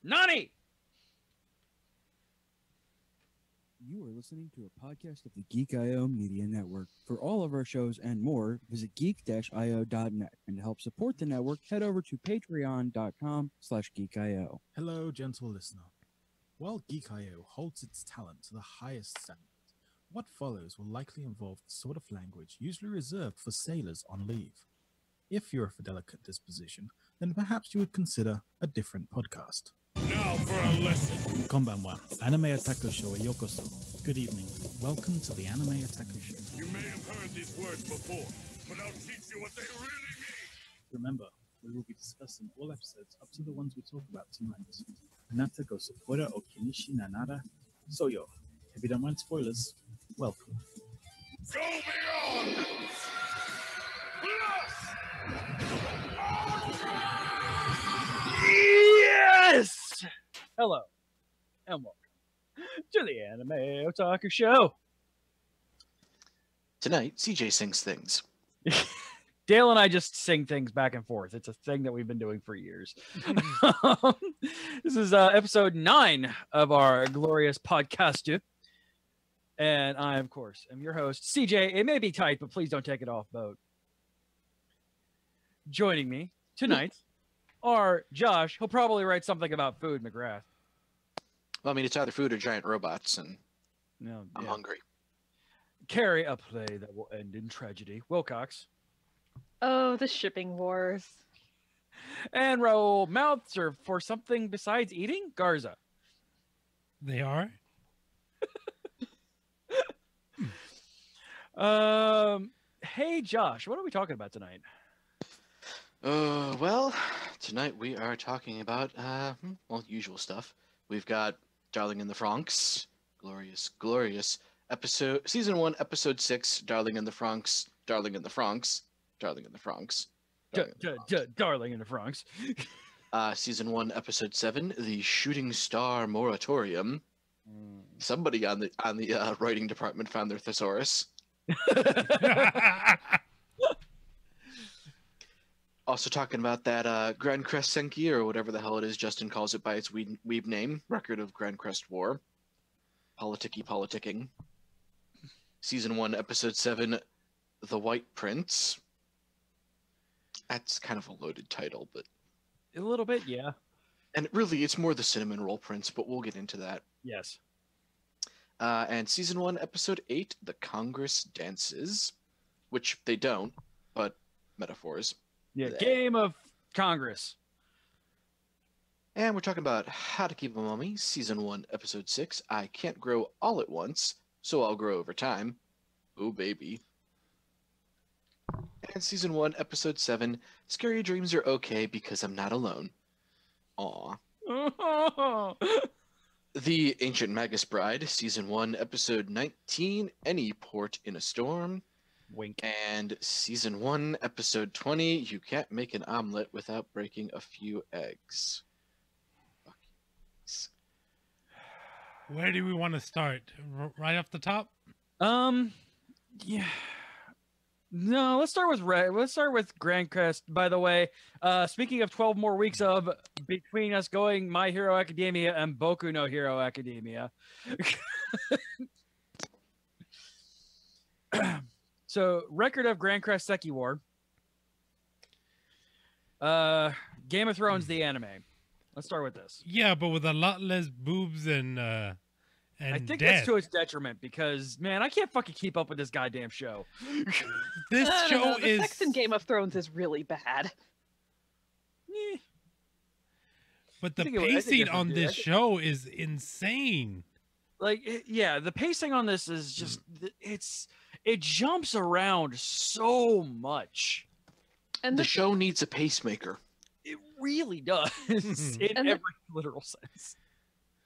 Nani! You are listening to a podcast of the Geek.io Media Network. For all of our shows and more, visit geek-io.net. And to help support the network, head over to patreon.com/geek.io. Hello, gentle listener. While Geek.io holds its talent to the highest standard, what follows will likely involve the sort of language usually reserved for sailors on leave. If you're of a delicate disposition, then perhaps you would consider a different podcast. Now for a lesson. Konbanwa, Anime Otaku Show yokoso. Good evening. Welcome to the Anime Otaku Show. You may have heard these words before, but I'll teach you what they really mean. Remember, we will be discussing all episodes up to the ones we talk about tonight. Anata go supporter o kinishi nanara. So yo, if you don't mind spoilers, welcome. Go beyond! Plus! Yes! Hello, and welcome to the Anime Otaku Show. Tonight, CJ sings things. Dale and I just sing things back and forth. It's a thing that we've been doing for years. This is episode 9 of our glorious podcast. And I, of course, am your host, CJ. It may be tight, but please don't take it off boat. Joining me tonight are Josh. He'll probably write something about food, McGrath. Well, I mean, it's either food or giant robots, and No, I'm hungry. Carry a play that will end in tragedy. Wilcox. Oh, the shipping wars. And Raul, mouths are for something besides eating? Garza. They are? Hey, Josh, what are we talking about tonight? Well, tonight we are talking about, well, usual stuff. We've got Darling in the FRANXX, glorious episode, season 1, episode 6, Darling in the FRANXX, Darling in the FRANXX, Darling in the FRANXX. Darling in the FRANXX. Season 1, episode 7, The Shooting Star Moratorium. Somebody on the writing department found their thesaurus. Also talking about that Grancrest War, or whatever the hell it is Justin calls it by its weeb name, record of Grancrest War. Politicking. Season 1, episode 7, The White Prince. That's kind of a loaded title, but... A little bit, yeah. And really, it's more the Cinnamon Roll Prince, but we'll get into that. Yes. And season 1, episode 8, The Congress Dances. Which they don't, but metaphors. Yeah, Game of Congress. And we're talking about How to Keep a Mummy, season 1, episode 6. I can't grow all at once, so I'll grow over time. Oh, baby. And season 1, episode 7, Scary Dreams Are Okay Because I'm Not Alone. Aw. The Ancient Magus Bride, season 1, episode 19, Any Port in a Storm. Wink. And season 1, episode 20, You Can't Make an Omelet Without Breaking a Few Eggs. Where do we want to start? Right off the top? Yeah. No, let's start with Grancrest. By the way, speaking of 12 more weeks of between us going My Hero Academia and Boku no Hero Academia. So, record of Grancrest War. Game of Thrones, the anime. Let's start with this. Yeah, but with a lot less boobs and I think death. that's to its detriment because, man, I can't fucking keep up with this goddamn show. This show The is... sex in Game of Thrones is really bad. Eh. But the I think it pacing on would- this show is insane. Like, yeah, the pacing on this is just, it jumps around so much. And The show needs a pacemaker. It really does in And every literal sense.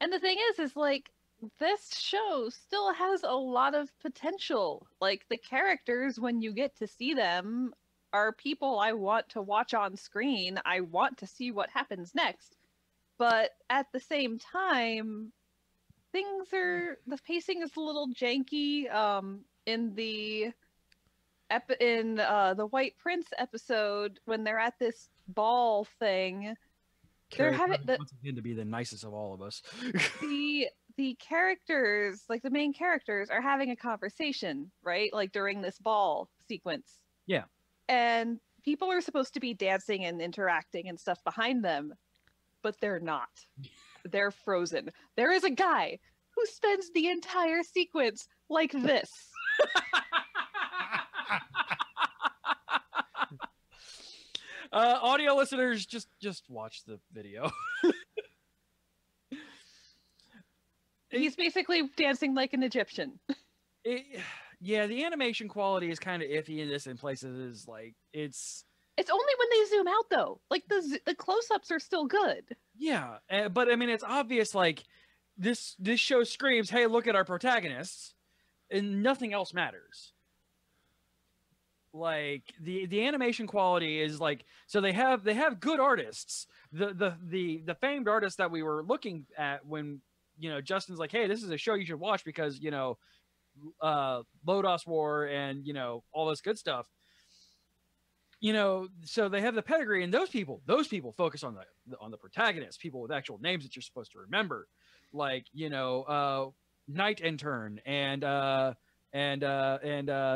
And the thing is like, this show still has a lot of potential. Like, the characters, when you get to see them, are people I want to watch on screen. I want to see what happens next. But at the same time, the pacing is a little janky. In the White Prince episode, when they're at this ball thing, They're Carrie having Coon, once again, to be the nicest of all of us. the characters, like the main characters, are having a conversation, right? Like during this ball sequence. Yeah. And people are supposed to be dancing and interacting and stuff behind them, but they're not. They're frozen. There is a guy who spends the entire sequence like this. Audio listeners, just watch the video. He's basically dancing like an Egyptian. Yeah, the animation quality is kind of iffy in this in places. Is like it's only when they zoom out though. Like the close-ups are still good. Yeah, but I mean it's obvious. Like this show screams, "Hey, look at our protagonists," and nothing else matters. Like the animation quality is like, so they have good artists. The famed artists that we were looking at when, you know, Justin's like, hey, this is a show you should watch because, you know, Lodos War and, you know, all this good stuff. You know, so they have the pedigree, and those people focus on the protagonists, people with actual names that you're supposed to remember, like, you know, Knight Intern and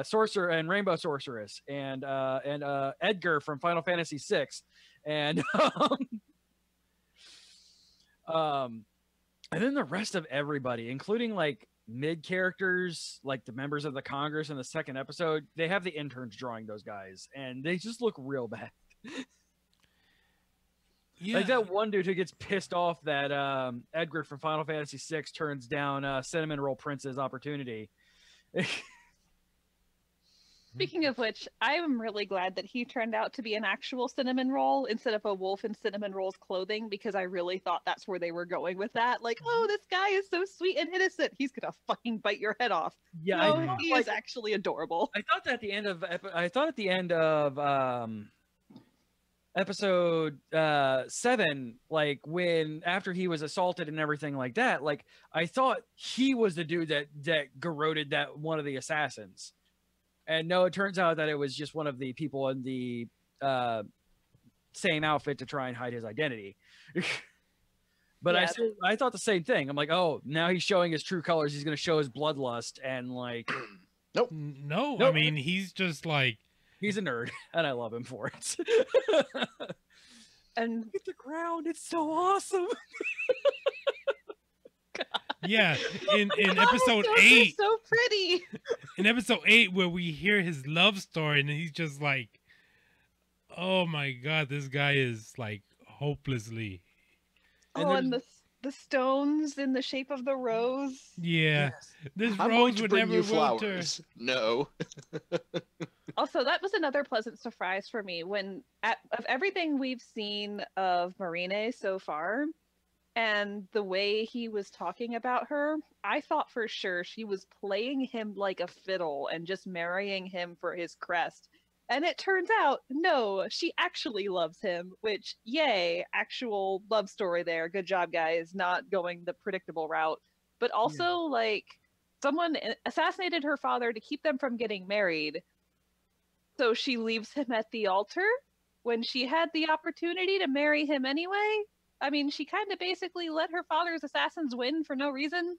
Sorcerer and Rainbow Sorceress and Edgar from Final Fantasy VI, and and then the rest of everybody, including like mid characters, like the members of the Congress in the second episode. They have the interns drawing those guys, and they just look real bad. Yeah. Like that one dude who gets pissed off that Edgar from Final Fantasy VI turns down Cinnamon Roll Prince's opportunity. Speaking of which, I am really glad that he turned out to be an actual cinnamon roll instead of a wolf in cinnamon roll's clothing, because I really thought that's where they were going with that. Like, oh, this guy is so sweet and innocent. He's gonna fucking bite your head off. Yeah, no, he is actually adorable. I thought at the end of episode 7, like when after he was assaulted and everything like that, like I thought he was the dude that garroted that one of the assassins. And no, it turns out that it was just one of the people in the same outfit to try and hide his identity. But Yeah. I thought the same thing. I'm like, oh, now he's showing his true colors. He's going to show his bloodlust. And like, No, Nope. I mean, he's just like, he's a nerd, and I love him for it. And Look at the ground. It's so awesome. yeah, in episode Cobblestones are 8, so pretty. in episode 8, where we hear his love story, and he's just like, oh my God, this guy is like hopelessly. And Oh, and the stones in the shape of the rose. Yeah, this I'm going rose to would bring never you wilter. flowers. No. Also, that was another pleasant surprise for me when of everything we've seen of Marine so far, and the way he was talking about her, I thought for sure she was playing him like a fiddle and just marrying him for his crest. And it turns out, no, she actually loves him, which, yay, actual love story there. Good job, guys, not going the predictable route. But also, like, someone assassinated her father to keep them from getting married. So she leaves him at the altar when she had the opportunity to marry him anyway. I mean, she kind of basically let her father's assassins win for no reason.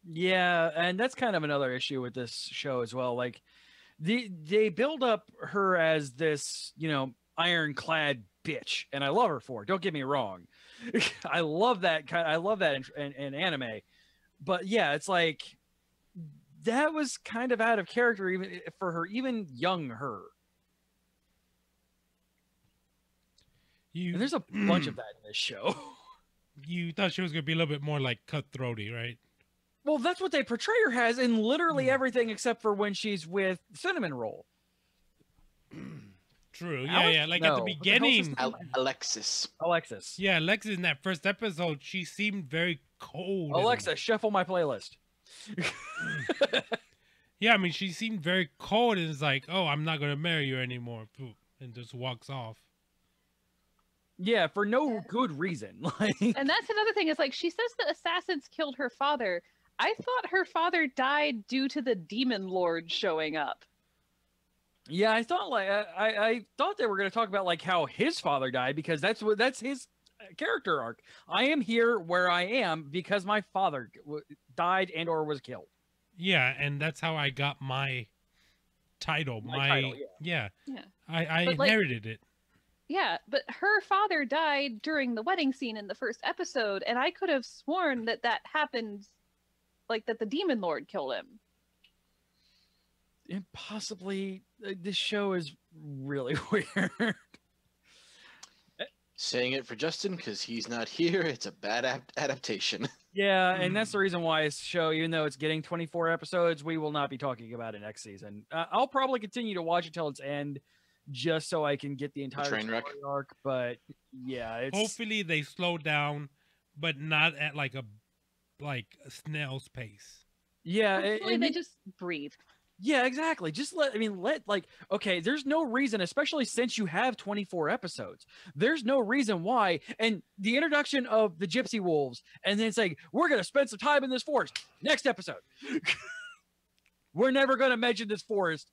Yeah, and that's kind of another issue with this show as well. Like, they build up her as this, you know, ironclad bitch, and I love her for it. Don't get me wrong. I love that in anime. But yeah, it's like that was kind of out of character even for her, even young her. And there's a bunch of that in this show. You thought she was gonna be a little bit more like cutthroaty, right? Well, that's what they portray her as in literally everything except for when she's with Cinnamon Roll. True. Alex? Yeah. Like No. at the What the hell's his beginning. name? Alexis. Alexis. Yeah, Alexis in that first episode, she seemed very cold. and- Alexa, shuffle my playlist. Yeah, I mean, she seemed very cold and it's like, oh, I'm not gonna marry you anymore, Poof, and just walks off. Yeah, for no good reason. Like, And that's another thing, is like, she says the assassins killed her father. I thought her father died due to the demon lord showing up. yeah, I thought I thought they were going to talk about like how his father died because that's his character arc. I am here where I am because my father died and or was killed. Yeah, and that's how I got my title. My title, yeah. Yeah. I But, like, inherited it. Yeah, but her father died during the wedding scene in the first episode, and I could have sworn that that happened, like that the demon lord killed him. And possibly this show is really weird. Saying it for Justin because he's not here. It's a bad adaptation. Yeah, and that's the reason why this show, even though it's getting 24 episodes, we will not be talking about it next season. I'll probably continue to watch it till its end, just so I can get the entire train wreck arc. But yeah, it's Hopefully they slow down, but not at like a snail's pace. yeah. Hopefully they just breathe. Yeah, exactly. Just let okay, there's no reason, especially since you have 24 episodes. There's no reason why. And the introduction of the Gypsy Wolves, and then it's like, we're going to spend some time in this forest. Next episode. We're never going to mention this forest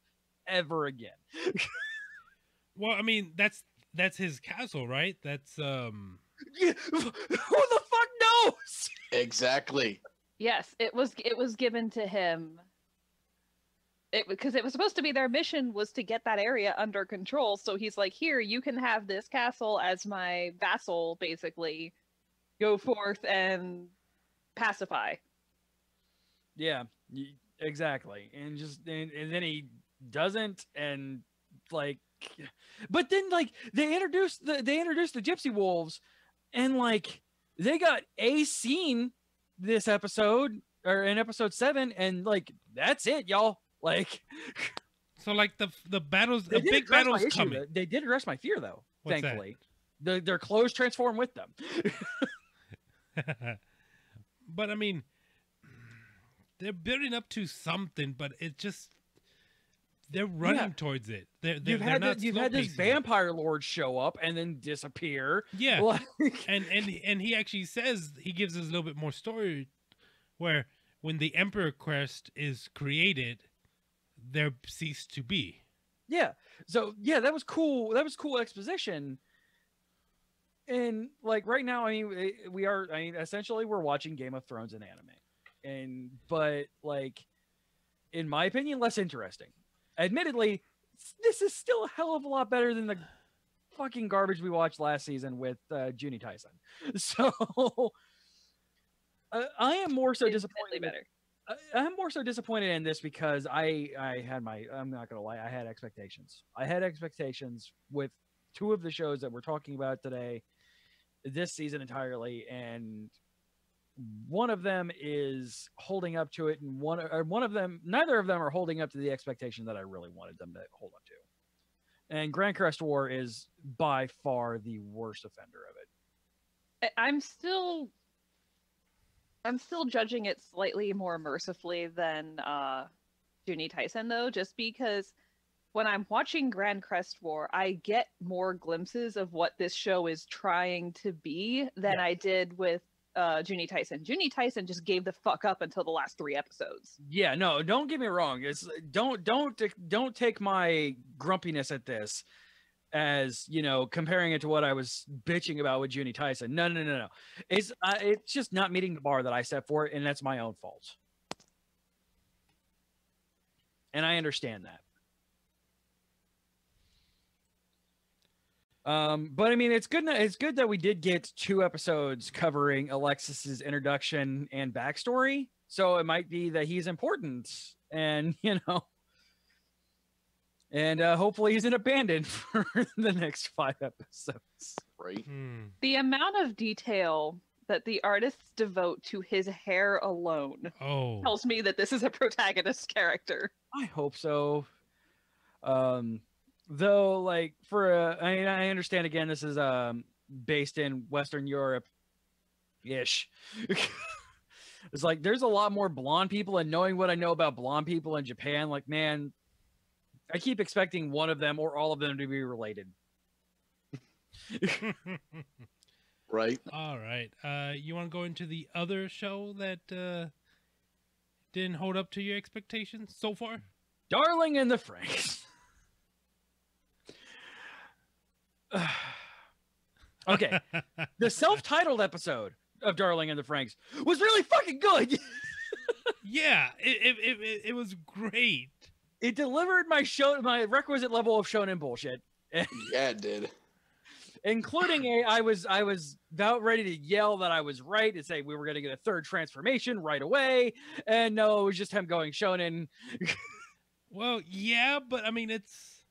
ever again. Well, I mean, that's his castle, right? That's Yeah, who the fuck knows? Exactly. Yes, it was given to him. Because it was supposed to be their mission was to get that area under control. So he's like, here, you can have this castle as my vassal, basically. Go forth and pacify. Yeah, exactly. And then he doesn't, and like, but then like they introduced the Gypsy Wolves, and like they got a scene this episode or in episode 7, and like that's it, y'all. Like, so like the battles, they a did big address my battle's issue, coming. though. They did address my fear though. What's thankfully, their clothes transform with them. But I mean, they're building up to something, but it just they're running towards it. You've had this vampire lord show up and then disappear. Yeah, Like, and he actually says, he gives us a little bit more story where when the Emperor Crest is created, there ceased to be. yeah. So yeah, that was cool. That was cool exposition. And like right now, I mean, essentially we're watching Game of Thrones in anime, but like, in my opinion, less interesting. Admittedly, this is still a hell of a lot better than the fucking garbage we watched last season with Juni Tyson. So I am more so disappointed. Better. I'm more so disappointed in this because I'm not gonna lie, I had expectations. I had expectations with 2 of the shows that we're talking about today, this season entirely, and one of them is holding up to it, and neither of them are holding up to the expectation that I really wanted them to hold up to. And Grancrest War is by far the worst offender of it. I'm still judging it slightly more mercifully than Juni Tyson, though, just because when I'm watching Grancrest War, I get more glimpses of what this show is trying to be than I did with Juni Tyson. Juni Tyson just gave the fuck up until the last 3 episodes. Yeah, no, don't get me wrong. It's don't take my grumpiness at this as, you know, comparing it to what I was bitching about with Juni Tyson. No. It's just not meeting the bar that I set for it, and that's my own fault. And I understand that. But I mean, it's good that we did get 2 episodes covering Alexis's introduction and backstory. So it might be that he's important, and you know, and hopefully he's an abandoned for the next 5 episodes. Right. The amount of detail that the artists devote to his hair alone tells me that this is a protagonist character. I hope so. Though, like, I understand, again, this is based in Western Europe-ish. It's like, there's a lot more blonde people, and knowing what I know about blonde people in Japan, like, man, I keep expecting one of them or all of them to be related. Right. All right. You want to go into the other show that didn't hold up to your expectations so far? Darling in the Franxx. Okay. The self-titled episode of Darling and the Franks was really fucking good. Yeah, it was great. It delivered my requisite level of shonen bullshit. Yeah, it did. Including I was about ready to yell that I was right and say we were going to get a third transformation right away, and no, it was just him going shonen. Well, yeah, but I mean, it's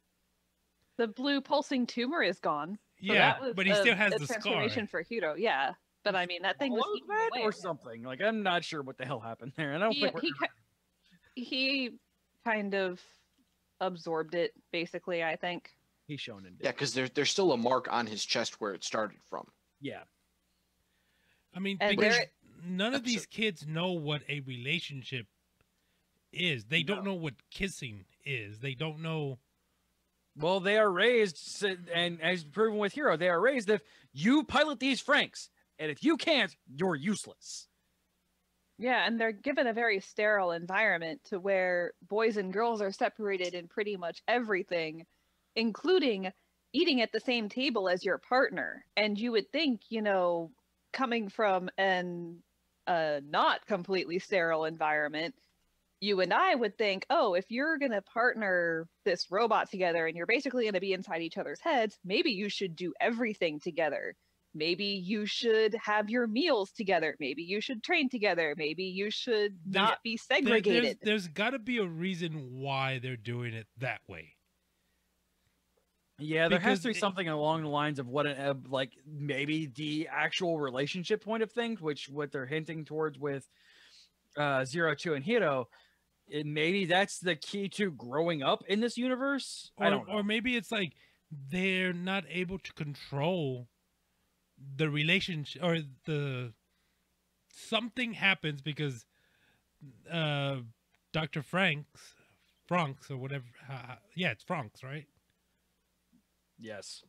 The blue pulsing tumor is gone. So yeah, that was but he still has a the scar. transformation for Hiro. Yeah, but I mean that thing was What eaten that away. or something. Like I'm not sure what the hell happened there, and I don't He, think we're... he kind of absorbed it, basically. I think. He's shonen. Did. Yeah, because there's still a mark on his chest where it started from. Yeah. I mean, And because there- none of these kids know what a relationship is. They don't know what kissing is. They don't know. Well, they are raised, and as proven with Hiro, they are raised if you pilot these Franks, and if you can't, you're useless. Yeah, and they're given a very sterile environment to where boys and girls are separated in pretty much everything, including eating at the same table as your partner. And you would think, coming from an not completely sterile environment, you and I would think, oh, if you're going to partner this robot together and you're basically going to be inside each other's heads, maybe you should do everything together. Maybe you should have your meals together. Maybe you should train together. Maybe you should not be segregated. There's got to be a reason why they're doing it that way. Yeah, there has Because to be something along the lines of what like maybe the actual relationship point of things, which what they're hinting towards with 02 and Hiro. Maybe that's the key to growing up in this universe. I don't know. Or maybe it's like they're not able to control the relationship, or something happens because Dr. FRANXX or whatever. Yeah, it's FRANXX, right? Yes.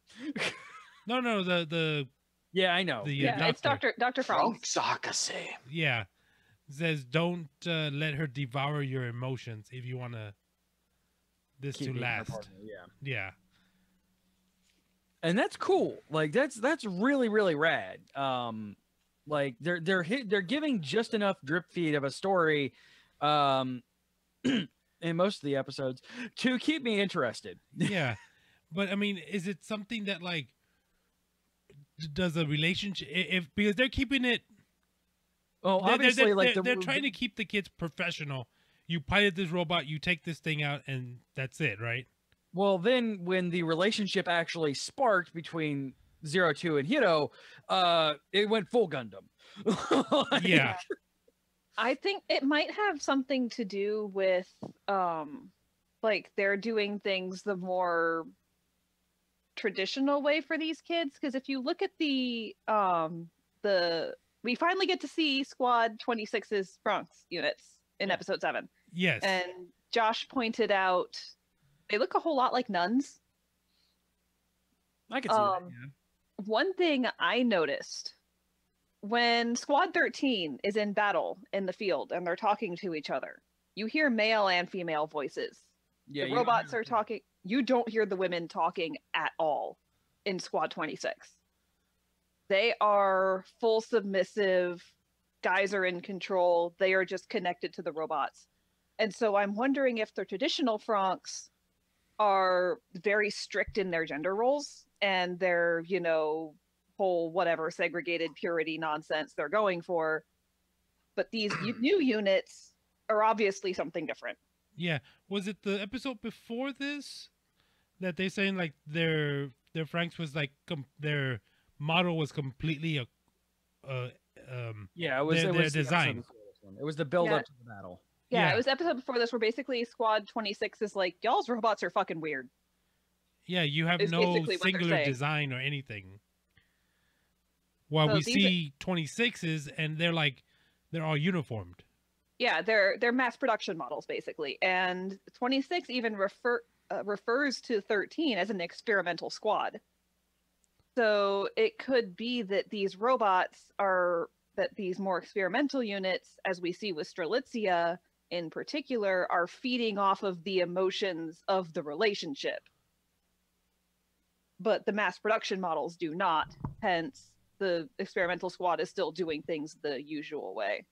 No, the Yeah, I know. Yeah, it's Dr. FRANXX. Sakase. Yeah, says don't let her devour your emotions if you want this Keep to being her last. partner, yeah. Yeah. And that's cool. Like that's really really rad. Like they're giving just enough drip feed of a story, in most of the episodes to keep me interested. Yeah, but I mean, is it something that like does a relationship because they're keeping it? Oh, obviously, they're trying to keep the kids professional. You pilot this robot, you take this thing out, and that's it, right? Well, then when the relationship actually sparked between 02 and Hiro, it went full Gundam. Yeah. I think it might have something to do with like they're doing things the more traditional way for these kids, because if you look at the we finally get to see Squad 26's FRANXX units in episode 7. Yes. And Josh pointed out they look a whole lot like nuns. I can see that. Yeah. One thing I noticed when Squad 13 is in battle in the field and they're talking to each other, you hear male and female voices. Yeah, the robots are talking. You don't hear the women talking at all in Squad 26. They are full submissive. Guys are in control. They are just connected to the robots. And so I'm wondering if the traditional FRANXX are very strict in their gender roles and their, whole whatever segregated purity nonsense they're going for. But these new units are obviously something different. Yeah. Was it the episode before this that they saying like their FRANXX was like their model was completely yeah, it was their the design. episode before this one. It was the build up to the battle. Yeah, it was the episode before this where basically Squad 26 is like, y'all's robots are fucking weird. Yeah, you have Is no basically what they're singular saying. design or anything. While So we these see 26s and they're all uniformed. Yeah, they're mass production models basically, and 26 even refers to 13 as an experimental squad. So it could be that these robots that these more experimental units, as we see with Strelitzia in particular, are feeding off of the emotions of the relationship. but the mass production models do not. Hence, the experimental squad is still doing things the usual way.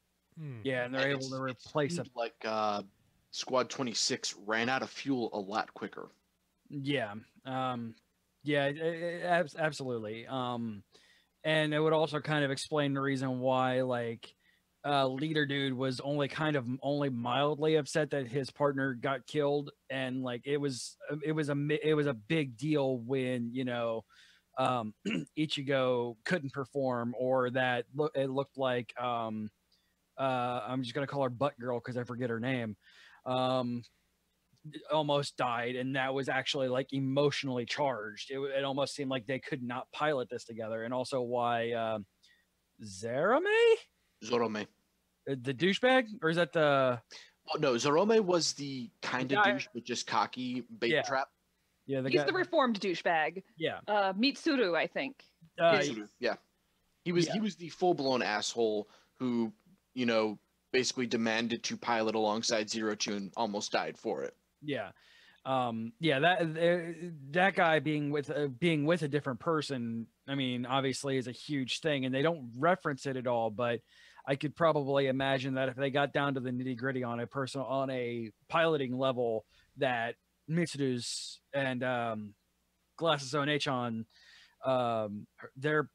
Yeah, and they're able to replace seemed it. like Squad 26 ran out of fuel a lot quicker. Yeah. Absolutely. And it would also kind of explain the reason why, like, leader dude was only mildly upset that his partner got killed, and like it was a big deal when, you know, Ichigo couldn't perform, or that it looked like I'm just gonna call her Butt Girl because I forget her name. Almost died, and that was actually like emotionally charged. It almost seemed like they could not pilot this together, and also why Zorome. the douchebag, or is that the? Oh, no, Zorome was the kind of guy- douche, but just cocky bait Yeah. trap. Yeah, He's the reformed douchebag. yeah. Mitsuru, I think. Yeah. He was the full-blown asshole who, you know, basically demanded to pilot alongside Zero Two and almost died for it. Yeah. That guy being with a different person, I mean, obviously is a huge thing, and they don't reference it at all, but I could probably imagine that if they got down to the nitty-gritty on a piloting level, that Mitsuru's and Glasses Onechon, their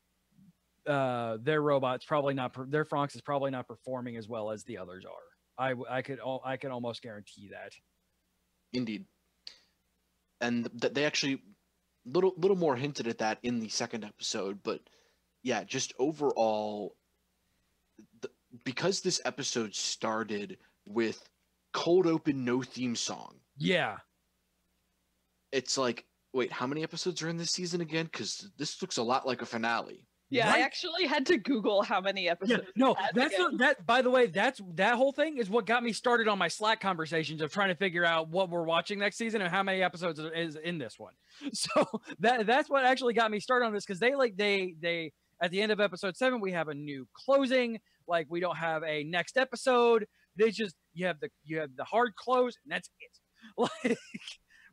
robots probably not their FRANXX is probably not performing as well as the others are. I could almost guarantee that. Indeed. And they actually little more hinted at that in the second episode, but yeah, just overall, because this episode started with cold open, no theme song. Yeah. It's like, wait, how many episodes are in this season again? Because this looks a lot like a finale. Yeah, Right? I actually had to Google how many Yeah, episodes. no, it has that's again. that. By the way, that whole thing is what got me started on my Slack conversations of trying to figure out what we're watching next season and how many episodes is in this one. So that's what actually got me started on this, because they at the end of episode 7 we have a new closing. Like, we don't have a next episode. They just you have the hard close, and that's it. Like,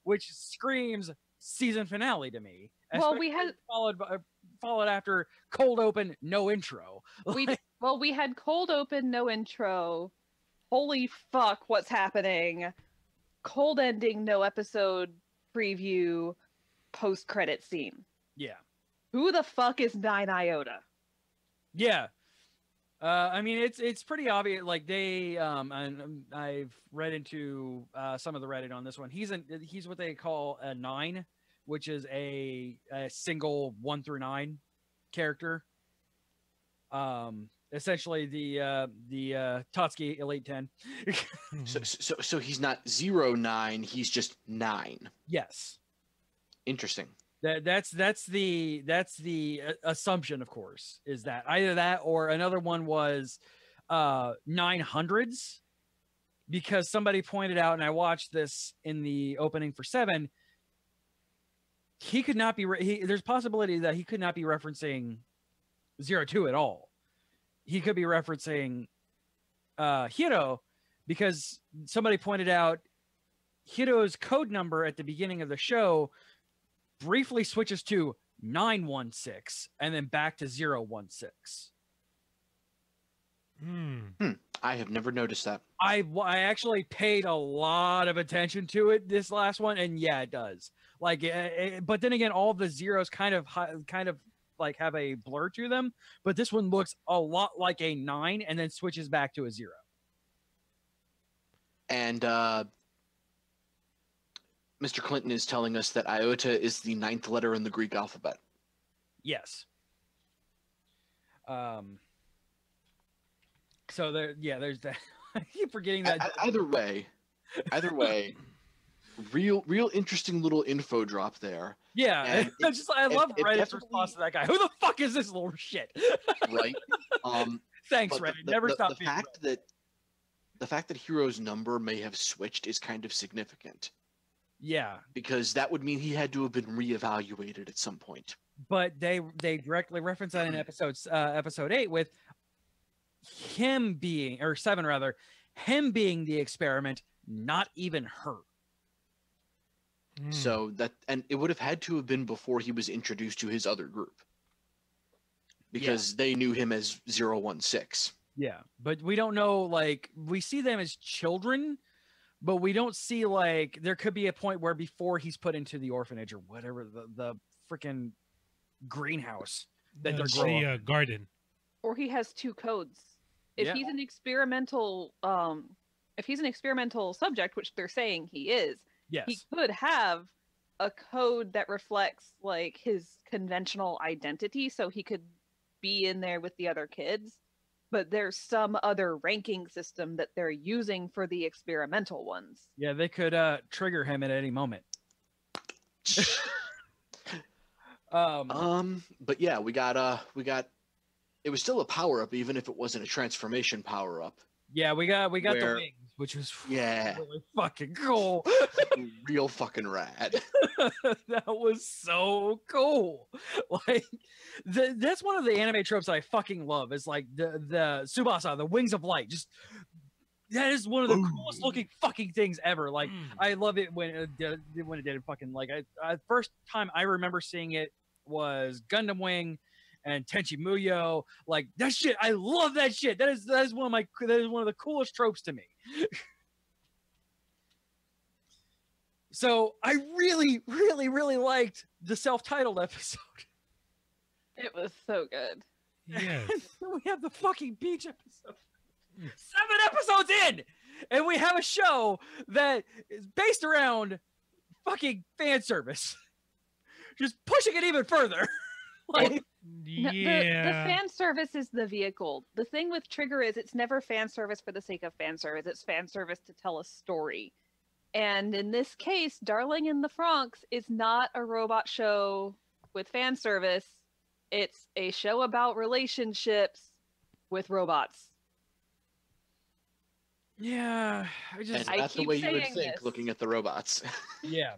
which screams season finale to me. Well, we especially had followed after cold open, no intro. we had cold open, no intro. Holy fuck, what's happening? Cold ending, no episode preview, post credit scene. Yeah. Who the fuck is 9 Iota? Yeah. I mean, it's pretty obvious. Like, they and I've read into some of the Reddit on this one. He's what they call a 9, which is a single 1 through 9 character. Essentially the Totsuki Elite 10. So he's not 09, he's just 9. Yes. Interesting. That's the assumption, of course, is that either that or another one was 900s, because somebody pointed out, and I watched this in the opening for 7. He could not be. There's possibility that he could not be referencing 02 at all. He could be referencing Hiro, because somebody pointed out Hiro's code number at the beginning of the show briefly switches to 916 and then back to 016. I have never noticed that. I actually paid a lot of attention to it this last one, and yeah, it does. Like, but then again, all the zeros kind of like have a blur to them. But this one looks a lot like a 9 and then switches back to a 0. And Mr. Clinton is telling us that iota is the 9th letter in the Greek alphabet. Yes. So there's that. I keep forgetting that. Either way, real interesting little info drop there. Yeah, And I love it Reddit's definitely- response to that guy. Who the fuck is this little shit? Right? Thanks, But Reddit. Never stop being the fact that Hero's number may have switched is kind of significant, Yeah, because that would mean he had to have been reevaluated at some point. but they directly reference that in episode 8 with him being, or 7 rather, him being the experiment, not even her. So that, and it would have had to have been before he was introduced to his other group, because they knew him as 016. Yeah, but we don't know, like, we see them as children, but we don't see, like, there could be a point where before he's put into the orphanage or whatever, the freaking greenhouse that they're growing. The garden. Or he has two codes. If Yeah. he's an experimental subject, which they're saying he is, Yes. he could have a code that reflects like his conventional identity, so he could be in there with the other kids. But there's some other ranking system that they're using for the experimental ones. Yeah, they could trigger him at any moment. But yeah, we got it was still a power up, even if it wasn't a transformation power up. Yeah, we got the Where- wings, which was Yeah. really fucking cool. Real fucking rad. That was so cool. Like that's one of the anime tropes that I fucking love. Is like the Tsubasa, the wings of light. Just that is one of the coolest looking fucking things ever. Like I love it when it did fucking like I first time I remember seeing it was Gundam Wing and Tenchi Muyo. Like that shit, I love that shit. That is one of the coolest tropes to me. So I really, really, really liked the self-titled episode. It was so good. Yes. We have the fucking beach episode. 7 episodes in, and we have a show that is based around fucking fan service. Just pushing it even further. Like, No, Yeah. the fan service is the vehicle. The thing with Trigger is it's never fan service for the sake of fan service. It's fan service to tell a story. And in this case, Darling in the FRANXX is not a robot show with fan service. It's a show about relationships with robots. yeah, And I that's the keep way you would saying think this. looking at the robots. yeah.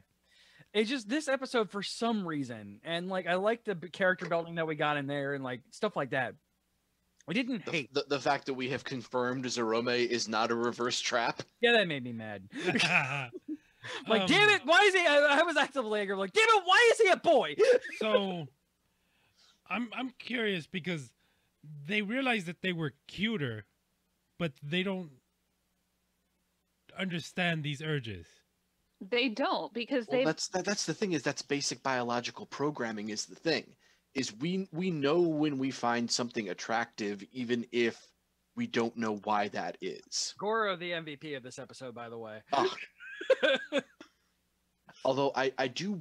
It's just this episode for some reason, and like I like the character building that we got in there, and like stuff like that. We didn't hate. The fact that we have confirmed Zorome is not a reverse trap. Yeah, that made me mad. Like, Um, damn it, why is he? I was actively angry. Like, damn it, why is he a boy? So I'm curious because they realized that they were cuter, but they don't understand these urges. They don't because Well, they that's the thing, is that's basic biological programming is the thing. Is we know when we find something attractive, even if we don't know why that is. Goro, the MVP of this episode, by the way. Ah. Although I do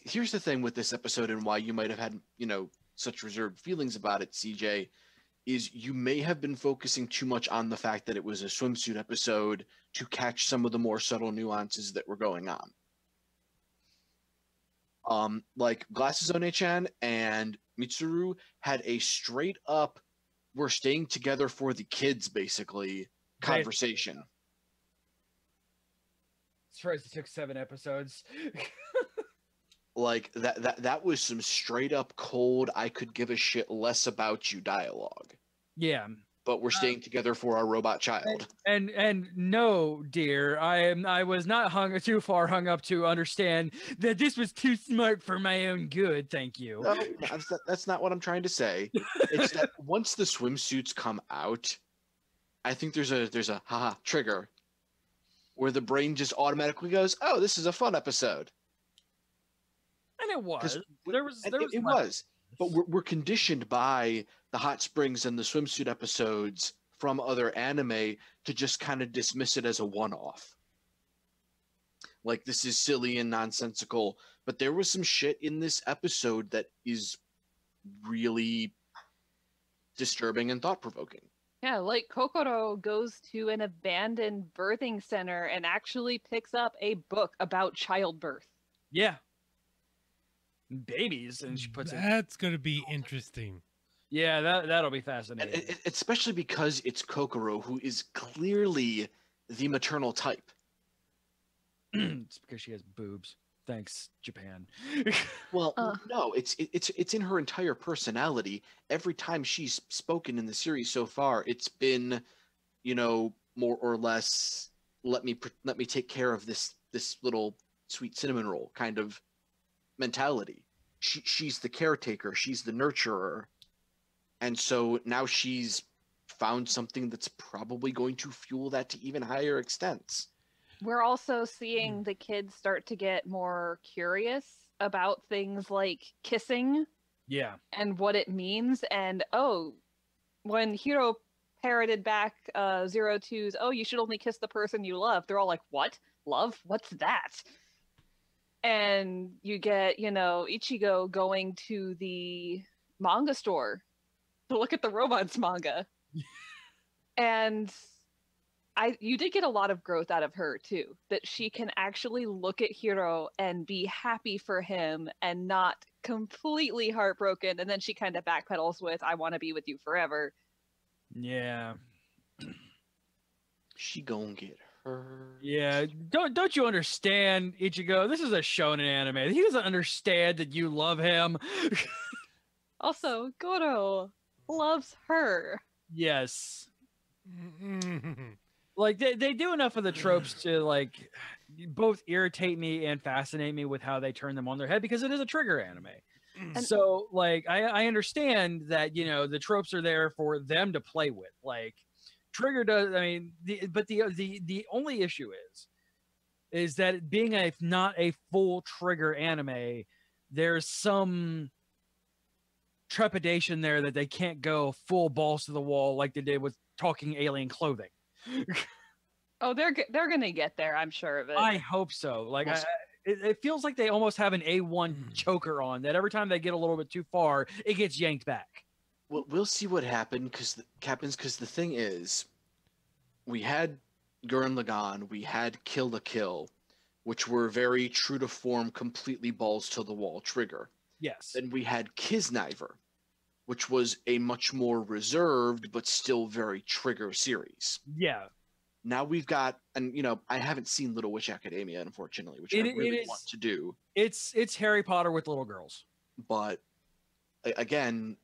here's the thing with this episode and why you might have had, such reserved feelings about it, CJ, is you may have been focusing too much on the fact that it was a swimsuit episode to catch some of the more subtle nuances that were going on. Like Glasses One-chan and Mitsuru had a straight up we're staying together for the kids basically conversation. Surprised it took 7 episodes. Like that was some straight up cold I could give a shit less about you dialogue. Yeah. But we're staying together for our robot child. And no, dear, I was not too far hung up to understand that this was too smart for my own good. Thank you. No, that's not what I'm trying to say. It's that once the swimsuits come out, I think there's a haha trigger where the brain just automatically goes, "Oh, this is a fun episode." And it was. 'Cause There was. It was. But we're conditioned by the hot springs and the swimsuit episodes from other anime to just kind of dismiss it as a one-off. Like, this is silly and nonsensical, but there was some shit in this episode that is really disturbing and thought-provoking. Yeah, like Kokoro goes to an abandoned birthing center and actually picks up a book about childbirth. Yeah. Babies, and she puts it. That's gonna be interesting. Yeah, that'll be And fascinating. especially because it's Kokoro, who is clearly the maternal type. It's because she has boobs. Thanks, Japan. Well, no, it's in her entire personality. Every time she's spoken in the series so far, it's been, more or less, let me take care of this little sweet cinnamon roll kind of mentality. She's the caretaker, she's the nurturer, and so now she's found something that's probably going to fuel that to even higher extents. We're also seeing the kids start to get more curious about things like kissing Yeah. and what it means. And when Hiro parroted back Zero Two's, "Oh, you should only kiss the person you love," they're all like, "What? Love? What's that?" And you get, Ichigo going to the manga store to look at the robots manga. And you did get a lot of growth out of her too, that she can actually look at Hiro and be happy for him and not completely heartbroken. And then she kind of backpedals with, "I want to be with you forever." Yeah. She gonna get hurt. Yeah. Don't you understand, Ichigo? This is a shonen anime. He doesn't understand that you love him. Also, Goro loves her. Yes. Like they do enough of the tropes to like both irritate me and fascinate me with how they turn them on their head, because it is a trigger anime. And- So like I understand that the tropes are there for them to play with. Like Trigger does. I mean, the only issue is that it being not a full Trigger anime, there's some trepidation there that they can't go full balls to the wall like they did with Talking Alien Clothing. Oh, they're gonna get there, I'm sure of it. I hope so. Like it feels like they almost have an A1 choker on that. Every time they get a little bit too far, it gets yanked back. Well, we'll see what happens because the thing is, we had Gurren Lagann, we had Kill la Kill, which were very true to form, completely balls to the wall Trigger. Yes. Then we had Kisniver, which was a much more reserved but still very Trigger series. Yeah. Now we've got, and I haven't seen Little Witch Academia, unfortunately, which I It really is- want to do. It's Harry Potter with little girls. But again,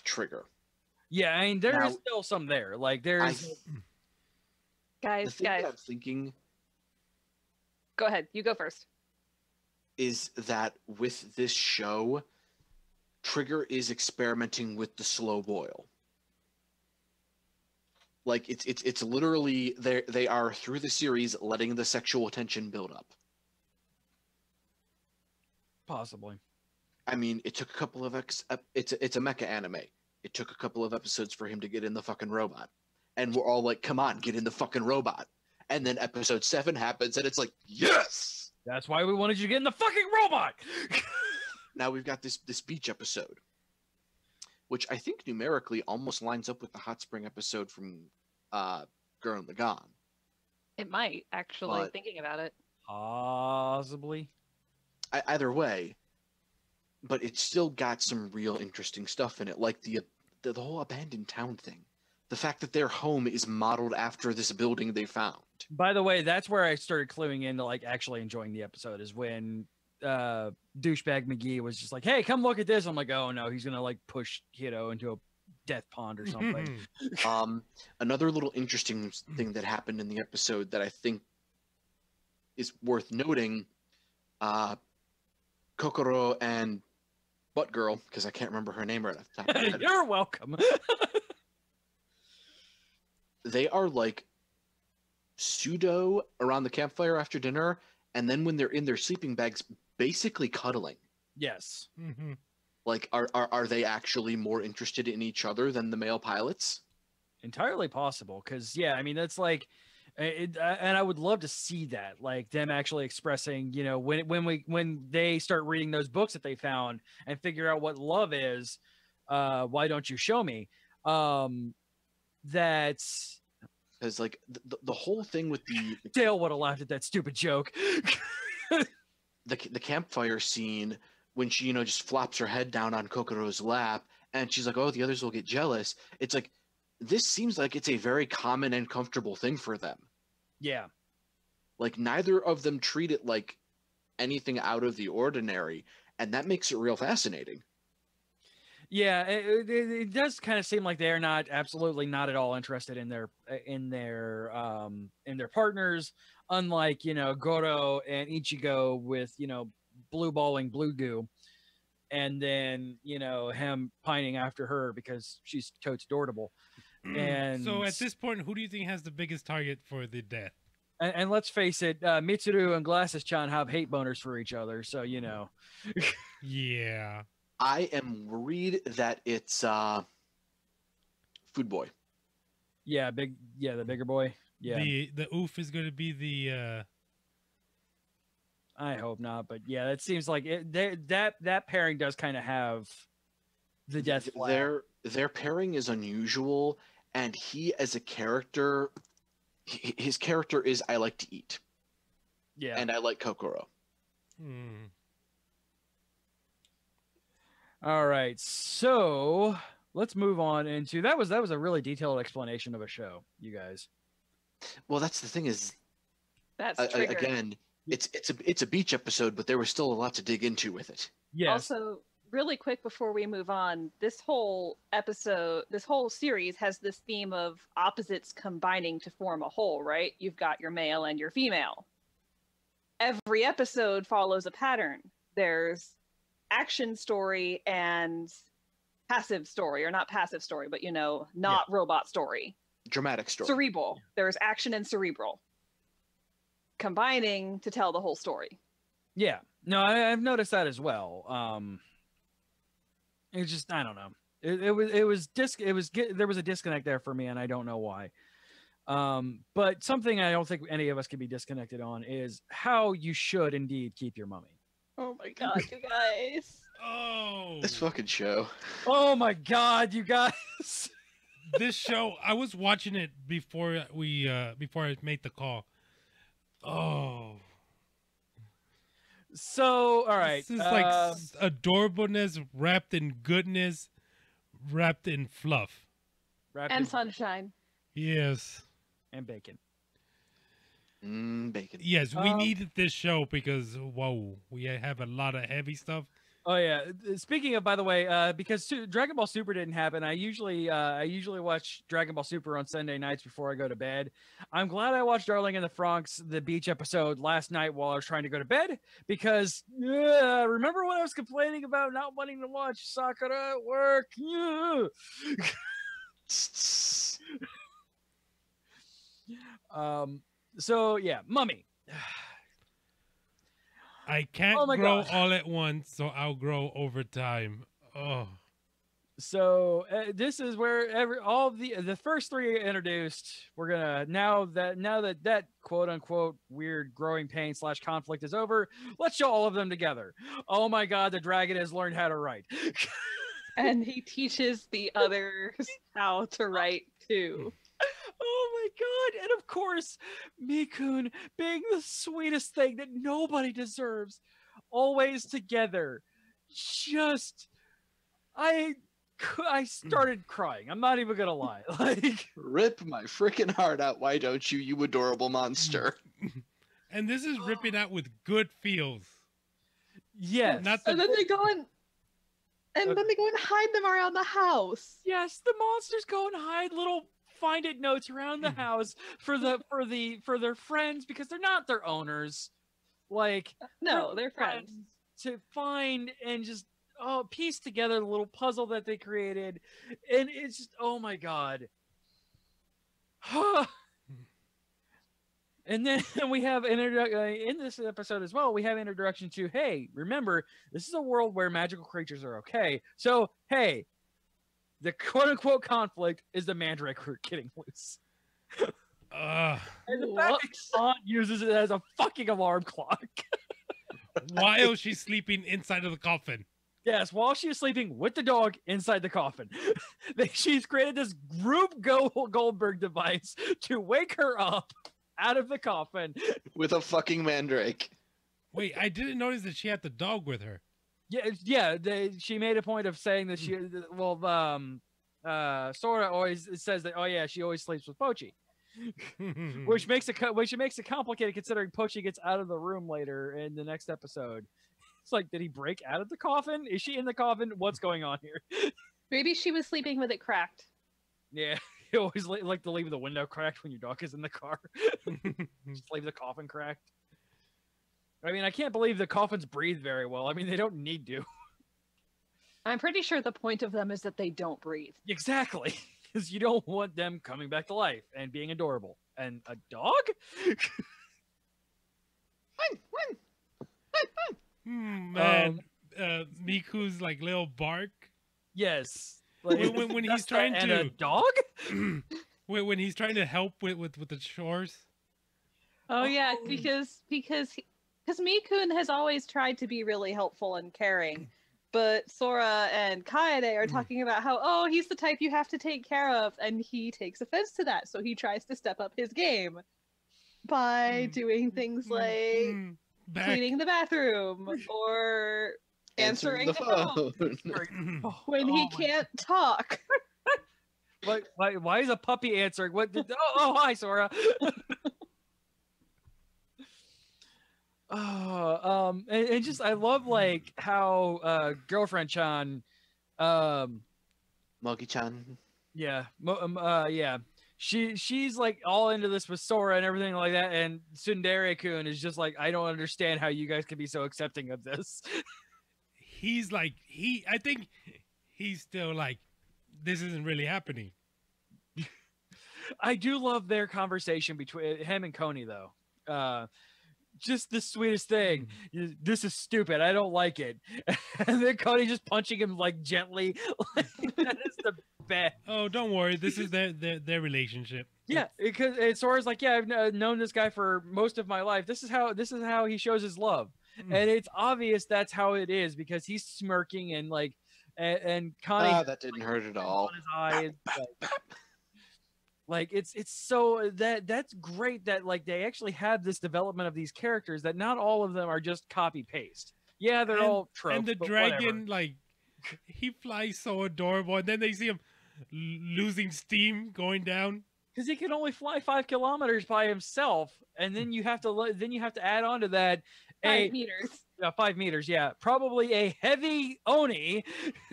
Trigger. Yeah, I mean there is Now- still some there. Like I, there's the Guys, thing that I'm thinking go ahead. You go first. is that with this show, Trigger is experimenting with the slow boil. Like it's literally they are through the series letting the sexual tension build up. possibly. I mean, it took a couple of it's a mecha anime. It took a couple of episodes for him to get in the fucking robot, and we're all like, "Come on, get in the fucking robot!" And then episode 7 happens, and it's like, "Yes!" That's why we wanted you to get in the fucking robot. Now we've got this beach episode, which I think numerically almost lines up with the hot spring episode from Gurren Lagann. It might actually, But- thinking about it. Possibly. Either way, but it's still got some real interesting stuff in it, like the whole abandoned town thing. The fact that their home is modeled after this building they found. By the way, that's where I started cluing into like actually enjoying the episode, is when douchebag McGee was just like, "Hey, come look at this." I'm like, "Oh no, he's gonna like push Hito into a death pond or something." Another little interesting thing that happened in the episode that I think is worth noting, Kokoro and Butt Girl, because I can't remember her name right off the top of my head, You're welcome. they are like pseudo around the campfire after dinner, and then when they're in their sleeping bags, basically cuddling. Yes. Like, are they actually more interested in each other than the male pilots? Entirely possible, because yeah, I mean that's like and I would love to see that, like them actually expressing, when they start reading those books that they found and figure out what love is. Why don't you show me? That's Because like the whole thing with Dale would have laughed at that stupid joke. the campfire scene, when she just flops her head down on Kokoro's lap and she's like, "Oh, the others will get jealous." It's like, this seems like it's a very common and comfortable thing for them. Yeah. Like, neither of them treat it like anything out of the ordinary, and that makes it real fascinating. Yeah, it does kind of seem like they're absolutely not at all interested in their partners. unlike, Goro and Ichigo with, blue balling blue goo. And then, him pining after her because she's totes adorable. And so at this point, who do you think has the biggest target for the death? And let's face it, Mitsuru and Glasses-chan have hate boners for each other. So, Yeah. I am worried that it's Food Boy. Yeah, the bigger boy. Yeah. The oof is going to be the I hope not, but yeah, it seems like that pairing does kind of have the death flag. Their pairing is unusual, and he as a character, his character is I like to eat. Yeah. And I like Kokoro. All right, so let's move on into that was a really detailed explanation of a show, you guys. Well, that's the thing is, That's again, it's a beach episode, but there was still a lot to dig into with it. Yes. Also, really quick before we move on, this whole series has this theme of opposites combining to form a whole, right? You've got your male and your female. Every episode follows a pattern. There's action story and passive story, or not passive story, but not robot story. Dramatic story. Cerebral. There's action and cerebral. Combining to tell the whole story. Yeah. No, I've noticed that as well. It's just, I don't know. There was a disconnect there for me, and I don't know why. But something I don't think any of us can be disconnected on is how you should indeed keep your mummy. Oh my god, you guys. Oh. This fucking show. Oh my god, you guys. This show, I was watching it before I made the call. Oh. So, all right. This is like adorableness wrapped in goodness, wrapped in fluff. And sunshine. Yes. And bacon. Bacon. Yes, we needed this show because, whoa, we have a lot of heavy stuff. Oh yeah. Speaking of, by the way, because Dragon Ball Super didn't happen, I usually watch Dragon Ball Super on Sunday nights before I go to bed. I'm glad I watched Darling in the FRANXX, the beach episode, last night while I was trying to go to bed, because remember when I was complaining about not wanting to watch Sakura at work? So yeah, Mummy. I can't grow all at once, so I'll grow over time. Oh. So this is where all the first three are introduced. We're gonna now that quote unquote weird growing pain / conflict is over, let's show all of them together. Oh my god, the dragon has learned how to write. And he teaches the others how to write too. Oh my god! And of course, Mikun being the sweetest thing that nobody deserves, always together. Just, I started crying. I'm not even gonna lie. Like, rip my freaking heart out! Why don't you, you adorable monster? And this is ripping out with good feels. Yes. And then they go and hide them around the house. Yes, the monsters go and hide little find it notes around the house for their friends, because they're not their owners. Like, no, they're friends. To find and just piece together the little puzzle that they created, and it's just, oh my god. And then we have in this episode as well, we have introduction to, hey, remember, this is a world where magical creatures are okay. So, hey, the quote-unquote conflict is the mandrake root getting loose. And the fact that Aunt uses it as a fucking alarm clock. While she's sleeping inside of the coffin. Yes, while she's sleeping with the dog inside the coffin. She's created this Rube Goldberg device to wake her up out of the coffin. With a fucking mandrake. Wait, I didn't notice that she had the dog with her. Yeah. She made a point of saying that Sora always says that. Oh yeah, she always sleeps with Pochi, which makes it complicated considering Pochi gets out of the room later in the next episode. It's like, did he break out of the coffin? Is she in the coffin? What's going on here? Maybe she was sleeping with it cracked. Yeah. You always like to leave the window cracked when your dog is in the car. Just leave the coffin cracked. I mean, I can't believe the coffins breathe very well. I mean, they don't need to. I'm pretty sure the point of them is that they don't breathe. Exactly. Because you don't want them coming back to life and being adorable. And a dog? Man, Miku's like little bark. Yes. Like, When he's trying and to a dog? when he's trying to help with the chores. Oh yeah, because Mikun has always tried to be really helpful and caring, but Sora and Kaede are talking about how he's the type you have to take care of, and he takes offense to that, so he tries to step up his game by doing things like cleaning the bathroom or answering the phone when he can't talk. Why is a puppy answering? What? Hi, Sora. And just I love like how girlfriend Chan, Mogi-chan. yeah, yeah, she's like all into this with Sora and everything like that, and Tsundere-kun is just like, I don't understand how you guys can be so accepting of this. He's like I think he's still like, this isn't really happening. I do love their conversation between him and Coney though. Just the sweetest thing. This is stupid. I don't like it. And then Cody just punching him like gently. Like, that is the best. Oh, don't worry. This is their relationship. Yeah, because Sora's like, yeah, I've known this guy for most of my life. This is how he shows his love, and it's obvious that's how it is because he's smirking and like, and Connie. That didn't hurt at all. On his eyes, like it's so that's great that like they actually have this development of these characters that not all of them are just copy paste. Yeah, they're all tropes. And the but dragon, whatever. like, he flies so adorable, and then they see him losing steam, going down. Because he can only fly 5 kilometers by himself, and then you have to add on to that 5 meters. 5 meters, yeah, probably a heavy oni,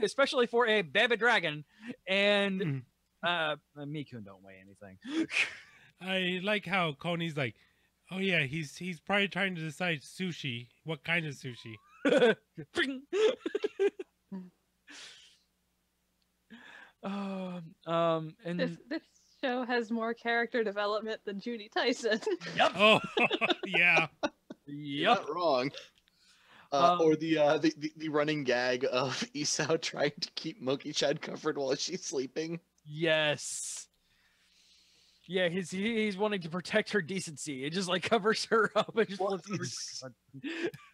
especially for a baby dragon, and Mikun don't weigh anything. I like how Koni's like, oh yeah, he's probably trying to decide sushi. What kind of sushi? And This show has more character development than Judy Tyson. Yep. Oh yeah. You're not wrong. Or the running gag of Isao trying to keep Mogi-chan covered while she's sleeping. Yes. Yeah, he's wanting to protect her decency. It just like covers her up and just flips over.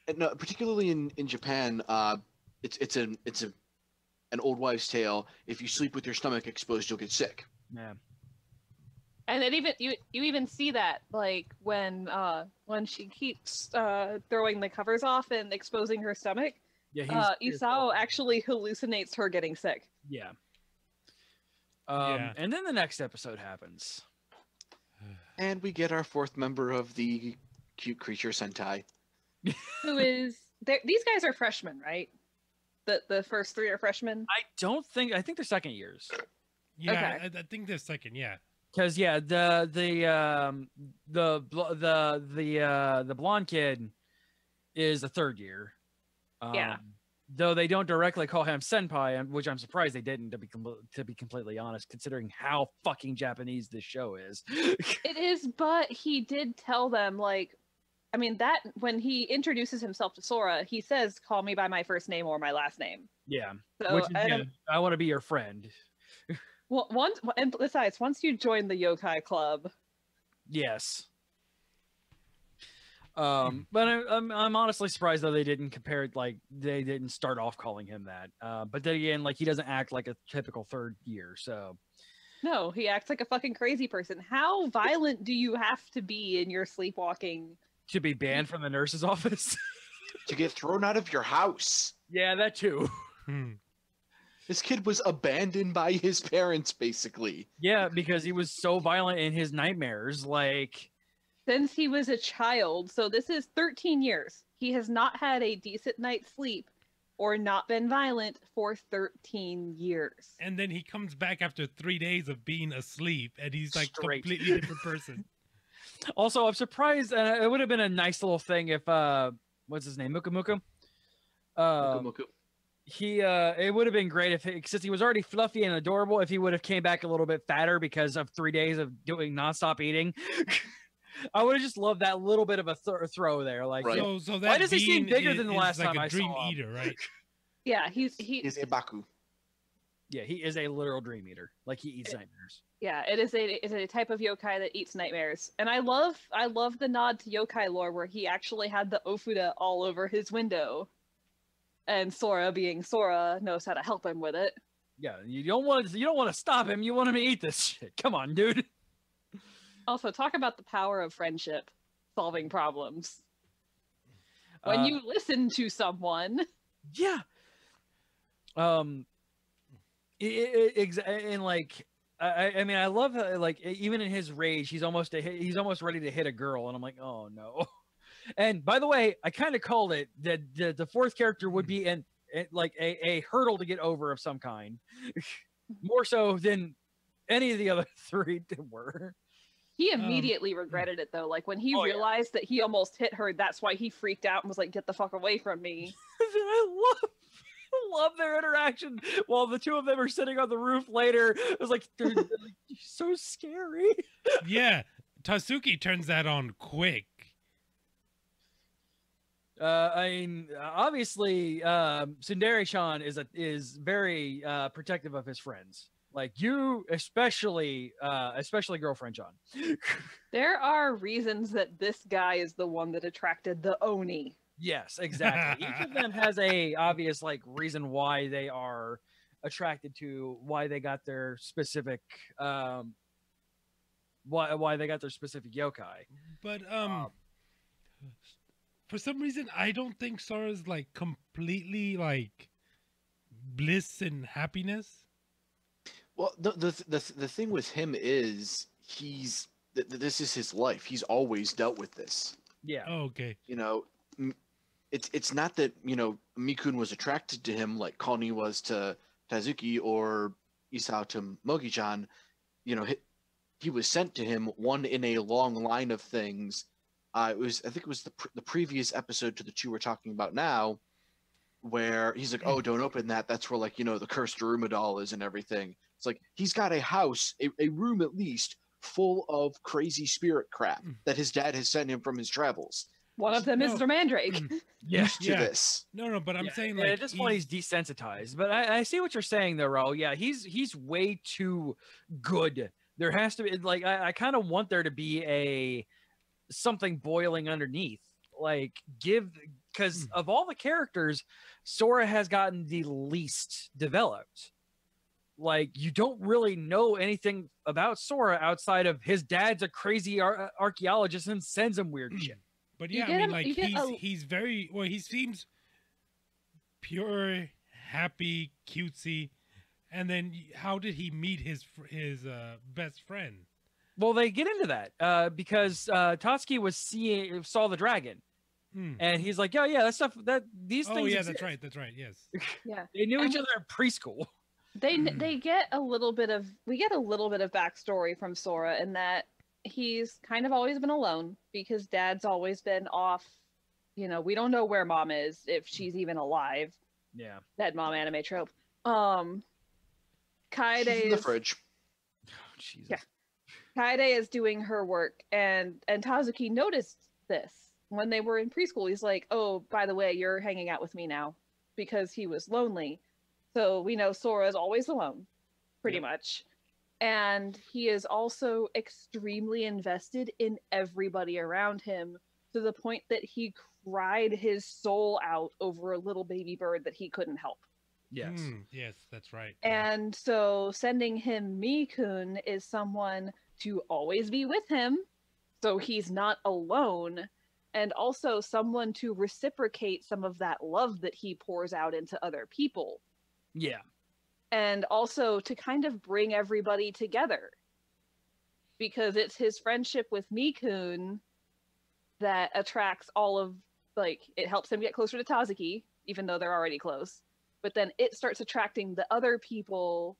And no, particularly in Japan, it's an old wives' tale. If you sleep with your stomach exposed, you'll get sick. Yeah. And it even you even see that like when she keeps throwing the covers off and exposing her stomach. Yeah, Isao actually hallucinates her getting sick. Yeah. And then the next episode happens. And we get our 4th member of the cute creature Sentai. Who is these guys are freshmen, right? The first 3 are freshmen. I think they're second years. Yeah, Okay. I think they're second. Yeah. Because yeah, the blonde kid is a 3rd year. Yeah. Though they don't directly call him senpai, which I'm surprised they didn't, to be completely honest, considering how fucking Japanese this show is. It is, but he did tell them like, I mean that when he introduces himself to Sora, he says, "Call me by my first name or my last name." Yeah. So Which is, I want to be your friend. Well, and besides, once you join the yokai club, yes. But I'm honestly surprised though they didn't compare it, like they didn't start off calling him that. But then again, like he doesn't act like a typical 3rd year, so. no, he acts like a fucking crazy person. How violent do you have to be in your sleepwalking? To be banned from the nurse's office? To get thrown out of your house. Yeah, that too. This kid was abandoned by his parents, basically. Yeah, because he was so violent in his nightmares, like. Since he was a child, so this is 13 years. He has not had a decent night's sleep or not been violent for 13 years. And then he comes back after 3 days of being asleep, and he's like Straight. completely different person. Also, I'm surprised. It would have been a nice little thing if what's his name, Muku Muku. Muku. It would have been great if since he was already fluffy and adorable, if he would have came back a little bit fatter because of 3 days of doing nonstop eating. I would have just loved that little bit of a throw there. Like, Right. So that why does he seem being bigger than the is last like time a I dream saw him? eater, right? Yeah, He's Ibaku. Yeah, he is a literal dream eater. Like he eats nightmares. yeah, it is a type of yokai that eats nightmares. And I love the nod to yokai lore where he actually had the Ofuda all over his window. And Sora, being Sora, knows how to help him with it. Yeah, you don't want to stop him. You want him to eat this shit. Come on, dude. Also, talk about the power of friendship solving problems. When you listen to someone. Yeah. And like, I mean, I love how, like, even in his rage, he's almost ready to hit a girl, and I'm like, oh no. And by the way, I kind of called it that the fourth character would be like a hurdle to get over of some kind, more so than any of the other three were. He immediately regretted it though. Like when he realized that he almost hit her, that's why he freaked out and was like, "Get the fuck away from me." I love their interaction while the two of them are sitting on the roof later. It was like, they're like, so scary. Yeah, Tatsuki turns that on quick. I mean, obviously, Tsundere-chan is very protective of his friends. Like you, especially girlfriend John. There are reasons that this guy is the one that attracted the Oni. Yes, exactly. Each of them has a obvious like reason why they are attracted to, why they got their specific why they got their specific yokai. But for some reason, I don't think Sora's like completely like bliss and happiness. Well, the thing with him is this is his life. He's always dealt with this. Yeah. Oh, okay. You know, it's not that, you know, Mikun was attracted to him like Koni was to Tazuki or Isao to Mogi-chan. You know, he was sent to him, one in a long line of things. I think it was the previous episode to the two we're talking about now, where he's like, "Oh, don't open that. That's where, like, you know, the cursed Daruma doll is and everything." It's like he's got a house, a room at least, full of crazy spirit crap that his dad has sent him from his travels. One of them is the Mandrake. Used to this. No, but I'm saying yeah, like at this point he's desensitized. But I see what you're saying there, Raul. Yeah, he's way too good. There has to be like I kind of want there to be something boiling underneath. Like because of all the characters, Sora has gotten the least developed. Like you don't really know anything about Sora outside of his dad's a crazy archaeologist and sends him weird shit. But yeah, I mean, like he's very well. He seems pure, happy, cutesy. And then how did he meet his best friend? Well, they get into that because Tatsuki saw the dragon, and he's like, "Yeah, that stuff. These things." Oh yeah, exist. that's right. Yes. Yeah, they knew each other in preschool. They get a little bit of backstory from Sora in that he's kind of always been alone because dad's always been off. You know, we don't know where mom is, if she's even alive. Yeah. Dead mom anime trope. Kaede She's in the fridge. Oh, Jesus. Yeah. Kaede is doing her work and Tazuki noticed this when they were in preschool. He's like, "Oh, by the way, you're hanging out with me now," because he was lonely. So we know Sora is always alone, pretty much. And he is also extremely invested in everybody around him to the point that he cried his soul out over a little baby bird that he couldn't help. Yes. Yes, that's right. And so sending him Mikun is someone to always be with him, so he's not alone, and also someone to reciprocate some of that love that he pours out into other people. Yeah. And also to kind of bring everybody together. Because it's his friendship with Mikun that attracts all of, like, it helps him get closer to Tazuki, even though they're already close. But then it starts attracting the other people,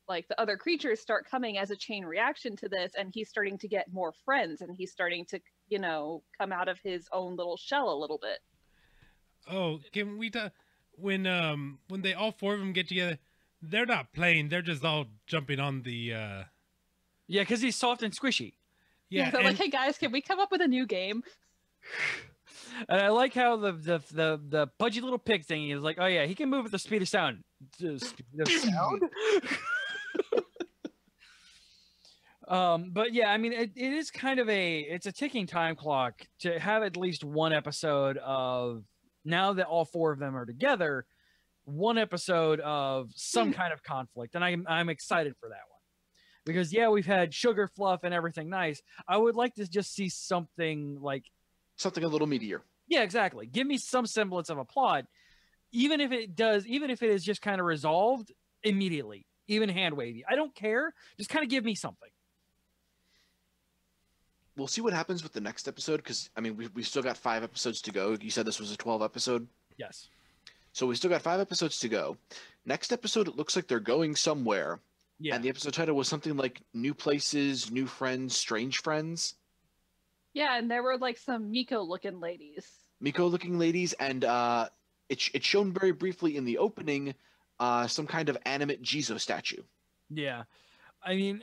like the other creatures start coming as a chain reaction to this, and he's starting to get more friends, and he's starting to, you know, come out of his own little shell a little bit. Oh, can we talk when they all four of them get together? They're not playing; they're just all jumping on the. Yeah, because he's soft and squishy. Yeah, they're like, hey guys, can we come up with a new game? And I like how the pudgy little pig thing is like, oh yeah, he can move at the speed of sound. The speed of sound. But yeah, I mean, it is kind of it's a ticking time clock to have at least one episode of, now that all four of them are together, one episode of some kind of conflict, and I'm excited for that one. Because yeah, we've had sugar fluff and everything nice. I would like to just see something like Something a little meatier. Yeah, exactly. Give me some semblance of a plot, even if it is just kind of resolved immediately, even hand wavy. I don't care. Just kind of give me something. We'll see what happens with the next episode, because I mean we still got 5 episodes to go. You said this was a 12 episode. Yes. So we still got 5 episodes to go. Next episode, it looks like they're going somewhere. Yeah. And the episode title was something like New Places, New Friends, Strange Friends. Yeah, and there were like some Miko-looking ladies. Miko-looking ladies, and it's shown very briefly in the opening, some kind of animate Jizo statue. Yeah. I mean,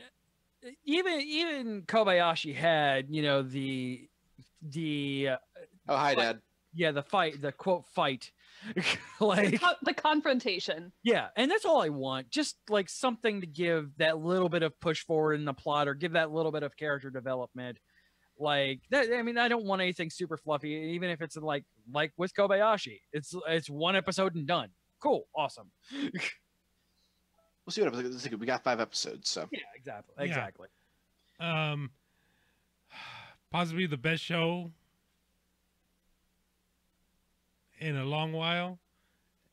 even Kobayashi had, you know, the Oh, hi, Dad. Yeah, the quote fight. Like the confrontation. Yeah, and that's all I want. Just like something to give that little bit of push forward in the plot, or give that little bit of character development. Like that. I mean, I don't want anything super fluffy, even if it's like with Kobayashi. It's one episode and done. Cool, awesome. We'll see what happens. We got 5 episodes, so yeah, exactly. Possibly the best show in a long while.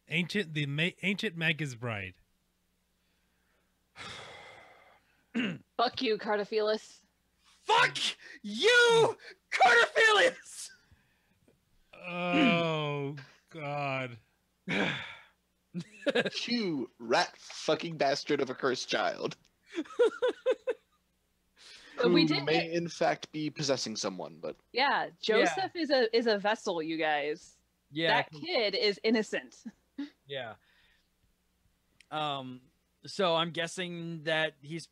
Ancient Magus Bride. Fuck you, Cardophilus. Fuck you, Cardophilus! Oh, God. You rat fucking bastard of a cursed child. But we who did may in fact be possessing someone, but yeah, Joseph is a vessel, you guys. Yeah, that kid is innocent. Yeah. So I'm guessing that he's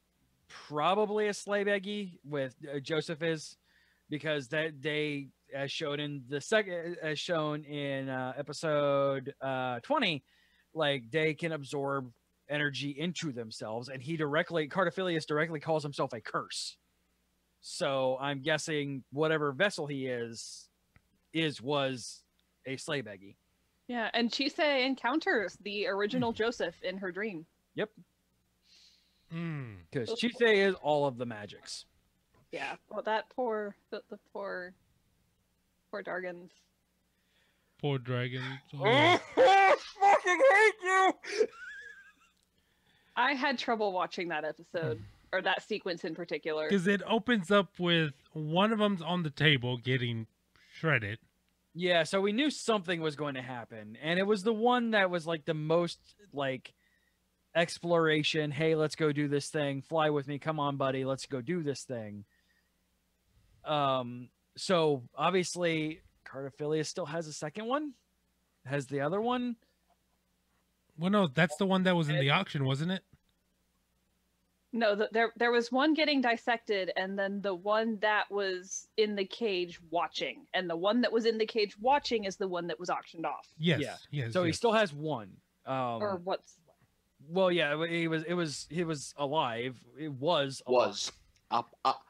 probably a slave eggy with Joseph is, because that they, as shown in episode 20, like they can absorb energy into themselves, and Cardophilus directly calls himself a curse. So I'm guessing whatever vessel he was a slave eggy. Yeah, and Chise encounters the original Joseph in her dream. Yep. Because Chise is all of the magics. Yeah. Well, that poor Dargans. Poor dragons. Oh. I fucking hate you! I had trouble watching that episode, or that sequence in particular. Because it opens up with one of them's on the table getting shredded. Yeah, so we knew something was going to happen, and it was the one that was like the most like exploration. Hey, let's go do this thing. Fly with me. Come on, buddy. Let's go do this thing. So obviously Cardophilus still has a second one. Has the other one. Well, no, that's the one that was in the auction, wasn't it? No, there was one getting dissected, and then the one that was in the cage watching, and the one that was in the cage watching is the one that was auctioned off. Yes. Yeah. Yes. So he yes. still has one. Or what's? Well, yeah, he was alive. It was alive.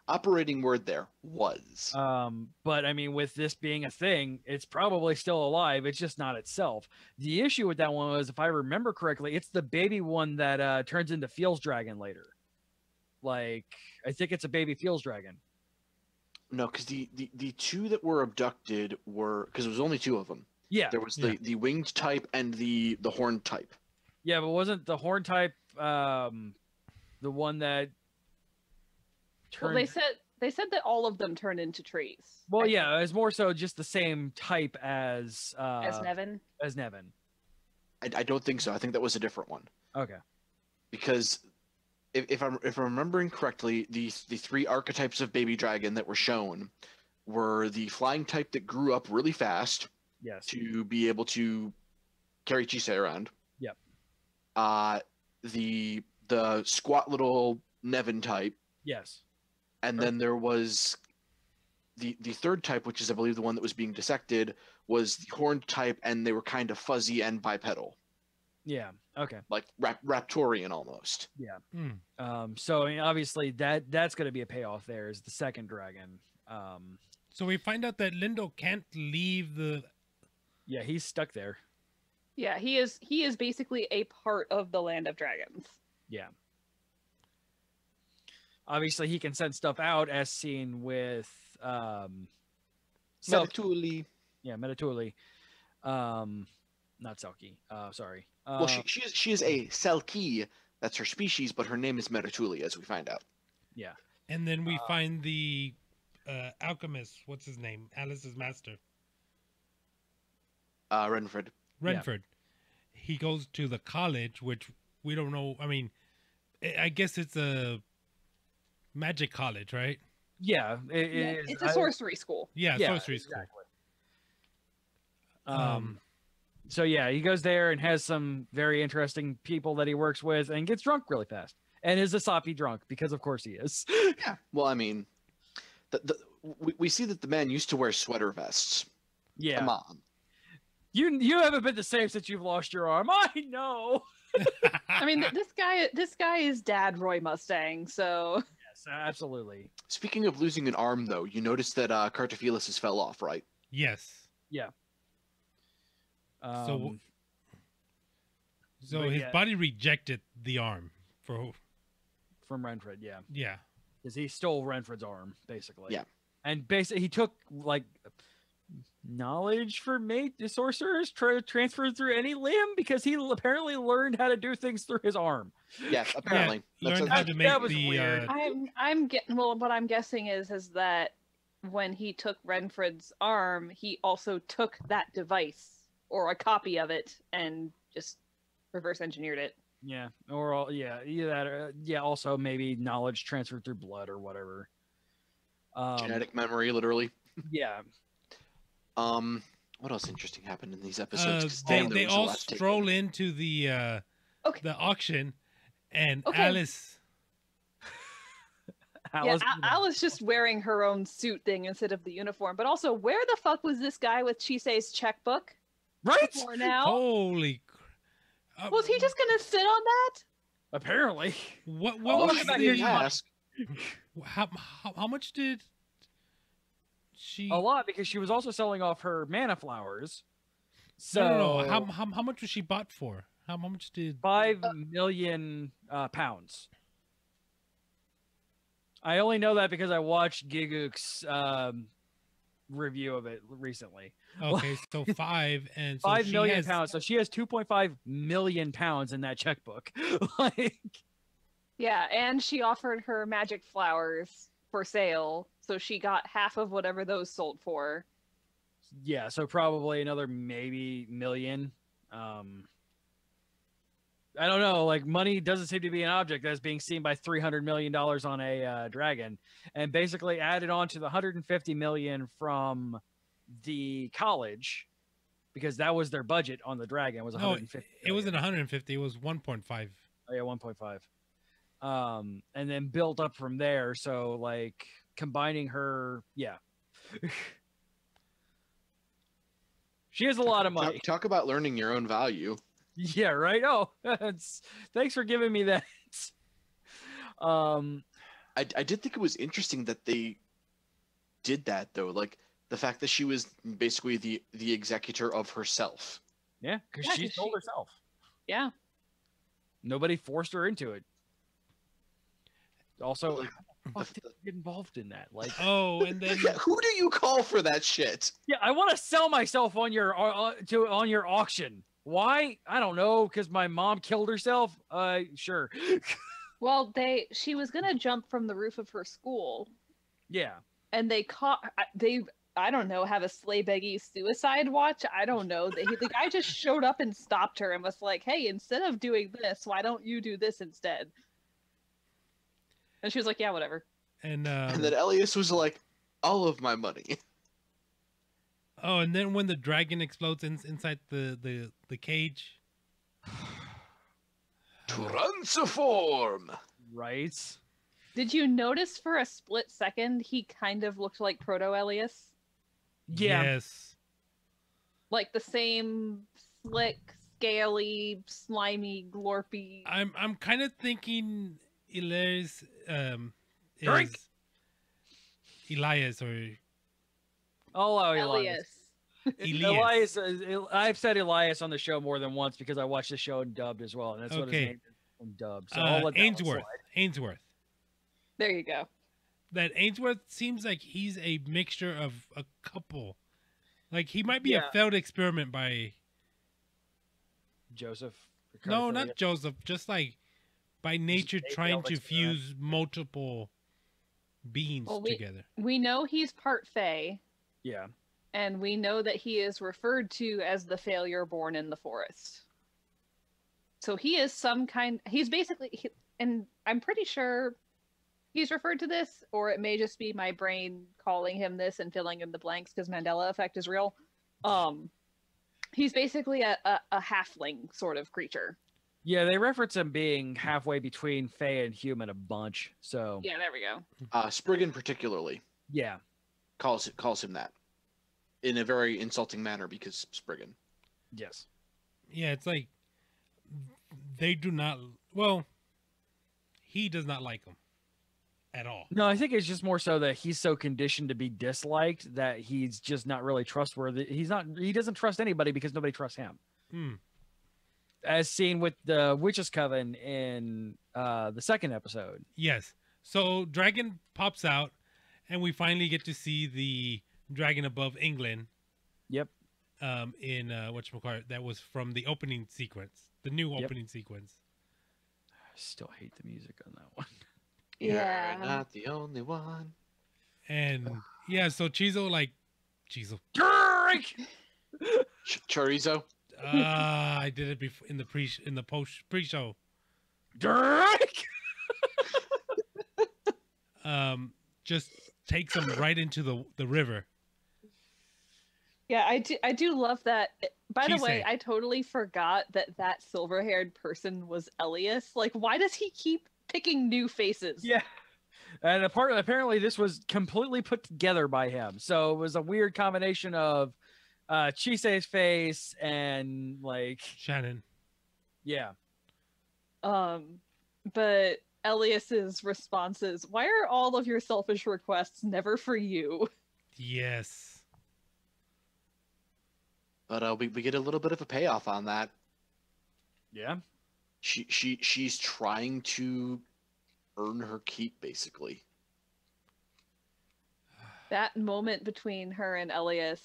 Operating word there was. But I mean, with this being a thing, it's probably still alive. It's just not itself. The issue with that one was, if I remember correctly, it's the baby one that turns into Feels Dragon later. Like, I think it's a baby Feels Dragon. No, because the two that were abducted were, because there was only 2 of them. Yeah. There was the winged type and the horned type. Yeah, but wasn't the horn type the one that turned... Well, They said that all of them turn into trees. Well, yeah, it's more so just the same type as Nevin. As Nevin. I don't think so. I think that was a different one. Okay. Because if I'm remembering correctly, the three archetypes of baby dragon that were shown were the flying type that grew up really fast. Yes. To be able to carry Chisei around. Yep. The squat little Nevin type. Yes. And then there was the third type, which is I believe the one that was being dissected, was the horned type, and they were kind of fuzzy and bipedal. Yeah. Okay. Like Raptorian almost. Yeah. So I mean, obviously that's going to be a payoff. There is the second dragon. So we find out that Lindo can't leave the. Yeah, he's stuck there. Yeah, he is basically a part of the Land of Dragons. Yeah. Obviously, he can send stuff out, as seen with Metatuli. Yeah, Metatuli. Not Selkie. Sorry. Well, she is a Selkie. That's her species, but her name is Metatuli, as we find out. Yeah. And then we find the alchemist. What's his name? Alice's master. Renfred. Renfred. Yeah. He goes to the college, which we don't know. I mean, I guess it's a magic college, right? Yeah, it's a sorcery school. Yeah, sorcery school. Exactly. So yeah, he goes there and has some very interesting people that he works with, and gets drunk really fast, and is a soppy drunk because of course he is. Yeah. Well, I mean, we see that the man used to wear sweater vests. Yeah. Come on. You haven't been the same since you've lost your arm. I know. I mean, this guy is Dad Roy Mustang, so. Yes, absolutely. Speaking of losing an arm, though, you noticed that Cartophilis fell off, right? Yes. Yeah. So his body rejected the arm from Renfred, yeah. Yeah. Because he stole Renfred's arm, basically. Yeah. And basically, he took, like, knowledge for sorcerers transferred through any limb, because he apparently learned how to do things through his arm. Yes, apparently. Yeah, learned how to make that was weird. I'm getting, well, what I'm guessing is that when he took Renfred's arm, he also took that device or a copy of it and just reverse engineered it. Yeah, or either that, or, also maybe knowledge transferred through blood or whatever. Genetic memory, literally. Yeah. What else interesting happened in these episodes? They all stroll into the auction, and Alice. Alice just wearing her own suit thing instead of the uniform. But also, where the fuck was this guy with Chisei's checkbook? Right now. Holy. Was he just gonna sit on that? Apparently. What was the task? How much did she? A lot, because she was also selling off her mana flowers. So no. How much was she bought for? How much did 5 million pounds? I only know that because I watched Giguk's review of it recently. Okay, so 5 and so 5 million pounds. So she has 2.5 million pounds in that checkbook. Yeah, and she offered her magic flowers for sale, so she got half of whatever those sold for. Yeah, so probably another maybe million. I don't know, like, money doesn't seem to be an object that's being seen by $300 million on a dragon, and basically added on to the 150 million from the college, because that was their budget on the dragon, was 150. It wasn't 150, it was 1.5. Oh yeah, 1.5. And then built up from there. So like combining her, yeah. She has a lot of money. Talk about learning your own value. Yeah, right. Oh, thanks for giving me that. I did think it was interesting that they did that, though. Like the fact that she was basically the executor of herself. Yeah, because she told herself. Yeah. Nobody forced her into it. Also, Like, how did you get involved in that? Like, and then yeah, who do you call for that shit? yeah, I want to sell myself on your on your auction. Why? I don't know. Because my mom killed herself. Sure. Well, she was gonna jump from the roof of her school, Yeah. And they I don't know, have a Slay Beggy suicide watch. I don't know. The guy just showed up and stopped her and was like, "Hey, instead of doing this, why don't you do this instead?" And she was like, "Yeah, whatever." And then Elias was like, "All of my money." Oh, and then when the dragon explodes inside the cage. Transform! Right? Did you notice for a split second he kind of looked like Proto-Elias? Yeah. Yes. Like the same slick, scaly, slimy, glorpy. I'm kind of thinking Elias Drink! is Elias or Oh, Elias. Elias. I've said Elias on the show more than once because I watched the show dubbed as well, and that's what his Okay. name is in dubbed. So I'll let that one Ainsworth. slide. Ainsworth. There you go. That Ainsworth seems like he's a mixture of a couple. Like he might be a Yeah. failed experiment by Joseph. no, Ricardo not Joseph. Just like by nature a trying failed to experiment. fuse multiple beings Well, together. We know he's part Fae, Yeah. and we know that he is referred to as the failure born in the forest. So he is he's basically, and I'm pretty sure he's referred to this, or it may just be my brain calling him this and filling in the blanks because Mandela effect is real. He's basically a halfling sort of creature. Yeah, they reference him being halfway between Fae and human a bunch. So Yeah, there we go. Spriggan particularly yeah. calls him that in a very insulting manner because Spriggan. Yes. Yeah, it's like they do not. Well, he does not like him at all. No, I think it's just more so that he's so conditioned to be disliked that he's just not really trustworthy. He doesn't trust anybody because nobody trusts him. Hmm. As seen with the Witch's Coven in the second episode. Yes. So dragon pops out, and we finally get to see the dragon above England. Yep. In whatchamacallit, that was from the opening sequence, the new opening sequence. I still hate the music on that one. Yeah. You're not the only one. And yeah, so Chizo Drink! Chorizo. I did it before in the pre-show. Drink! Just takes him right into the river. Yeah, I do love that. By the way, Chisei. I totally forgot that silver-haired person was Elias. Like, why does he keep picking new faces? Yeah. And apparently this was completely put together by him. So it was a weird combination of Chisei's face and like Shannon. yeah. But Elias's response is, "Why are all of your selfish requests never for you?" Yes. But we get a little bit of a payoff on that. Yeah. She's trying to earn her keep, basically. That moment between her and Elias.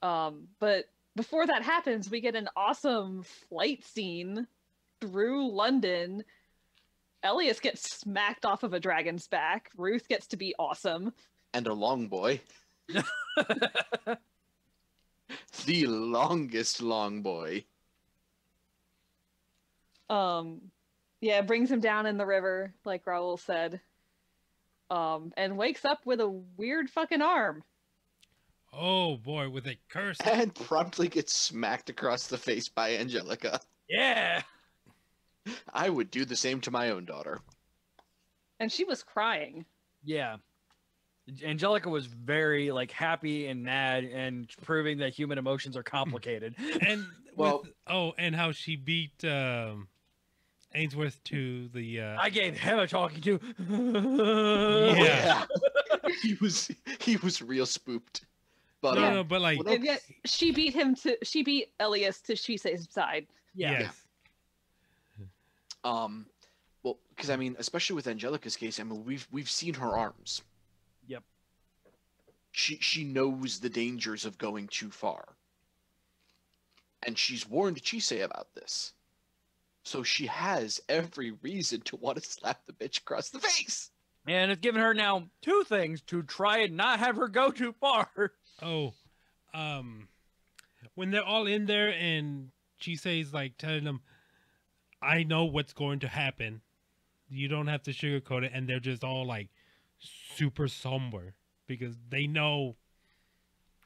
But before that happens, we get an awesome flight scene through London. Elias gets smacked off of a dragon's back. Ruth gets to be awesome. And a long boy. The longest long boy. Yeah, brings him down in the river, like Raul said. And wakes up with a weird fucking arm. Oh boy, with a curse. And promptly gets smacked across the face by Angelica. Yeah. I would do the same to my own daughter. And she was crying. Yeah. Angelica was very like happy and mad and proving that human emotions are complicated. And Well- and how she beat Ainsworth to the I gave him a talking to. Yeah. he was real spooked. But no, but like well, And yet she beat Elias to Shisei's side. Yeah. yes. well, because I mean, especially with Angelica's case, I mean, we've seen her arms. Yep. She knows the dangers of going too far, and she's warned Chisei about this. So she has every reason to want to slap the bitch across the face. And it's given her now 2 things to try and not have her go too far. Oh, when they're all in there and Chise's like telling them, I know what's going to happen. You don't have to sugarcoat it. And they're just all like super somber because they know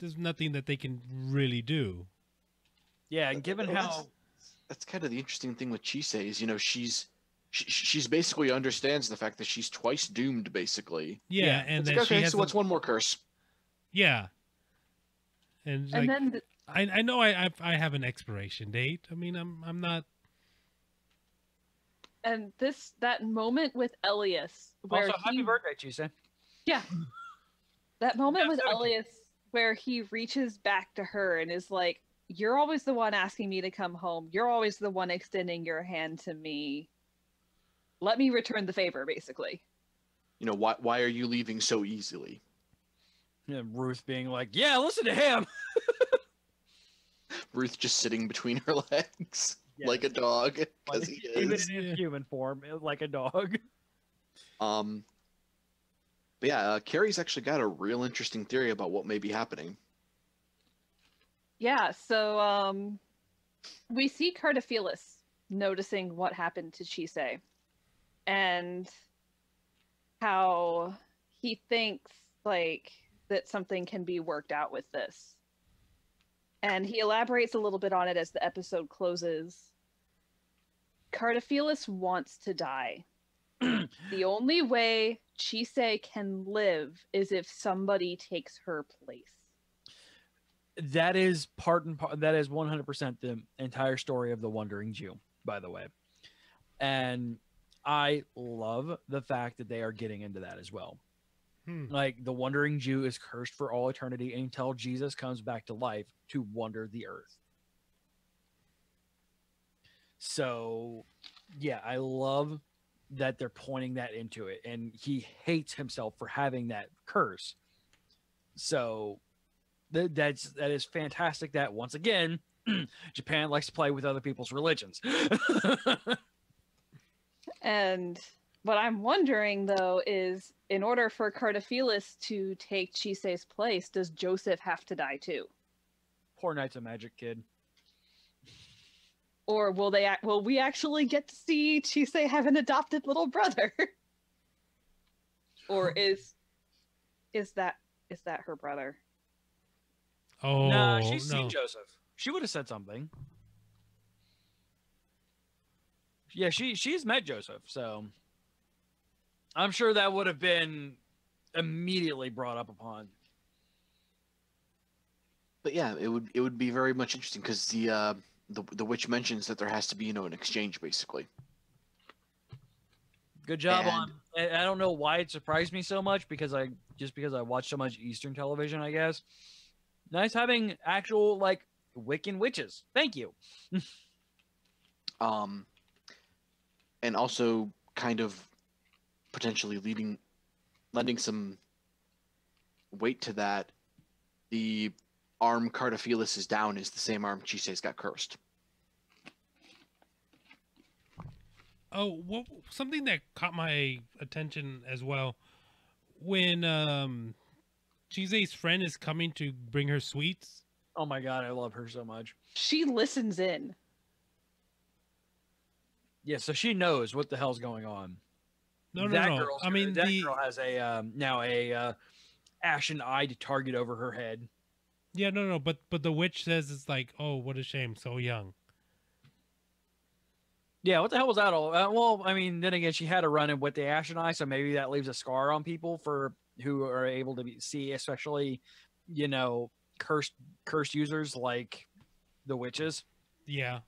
there's nothing that they can really do. Yeah, and given how... That's kind of the interesting thing with Chise is, you know, she's basically understands the fact that she's twice doomed, basically. Yeah, and it's then like, okay, she has so what's one more curse? Yeah. And like, then I know I have an expiration date. I mean, I'm not. And that moment with Elias, where Also, happy birthday, Chise. Yeah, that moment Yeah, with 17. Elias where he reaches back to her and is like, "You're always the one asking me to come home. You're always the one extending your hand to me. Let me return the favor," basically. You know, why are you leaving so easily? And Ruth being like, yeah, listen to him. Ruth just sitting between her legs Yes. like a dog, because Like, he even is. in his human form, like a dog. But yeah, Carrie's actually got a real interesting theory about what may be happening. Yeah, so we see Cardophilus noticing what happened to Chise and how he thinks like that something can be worked out with this. And he elaborates a little bit on it as the episode closes. Cardophilus wants to die. The only way Chise can live is if somebody takes her place. That is that is 100% the entire story of the Wandering Jew, by the way. And I love the fact that they are getting into that as well. Like, the Wandering Jew is cursed for all eternity until Jesus comes back to life to wander the earth. So, yeah, I love that they're pointing that into it. And he hates himself for having that curse. So, that is fantastic that, once again, Japan likes to play with other people's religions. And what I'm wondering, though, is in order for Cardophilus to take Chise's place, does Joseph have to die too? Poor Knights of Magic kid. Or will we actually get to see Chise have an adopted little brother? Or is that her brother? Oh, Nah, she's no. seen Joseph. She would have said something. Yeah, she's met Joseph, so I'm sure that would have been immediately brought up upon. But yeah, it would be very much interesting because the witch mentions that there has to be, you know, an exchange basically. Good job And- on. I don't know why it surprised me so much because I watch so much Eastern television, I guess. Nice having actual like Wiccan witches. Thank you. And also kind of potentially lending some weight to that. The arm Cardophilus is down is the same arm Chise's got cursed. Oh, something that caught my attention as well. When Chise's friend is coming to bring her sweets. Oh my god, I love her so much. She listens in. Yeah, so she knows what the hell's going on. No. Girl has now a ashen eye to target over her head. Yeah, no. But the witch says it's like, oh, what a shame, so young. Yeah, what the hell was that all? Well, I mean, then again, she had a run-in with the ashen eye, so maybe that leaves a scar on people who are able to see, especially, you know, cursed users like the witches. Yeah.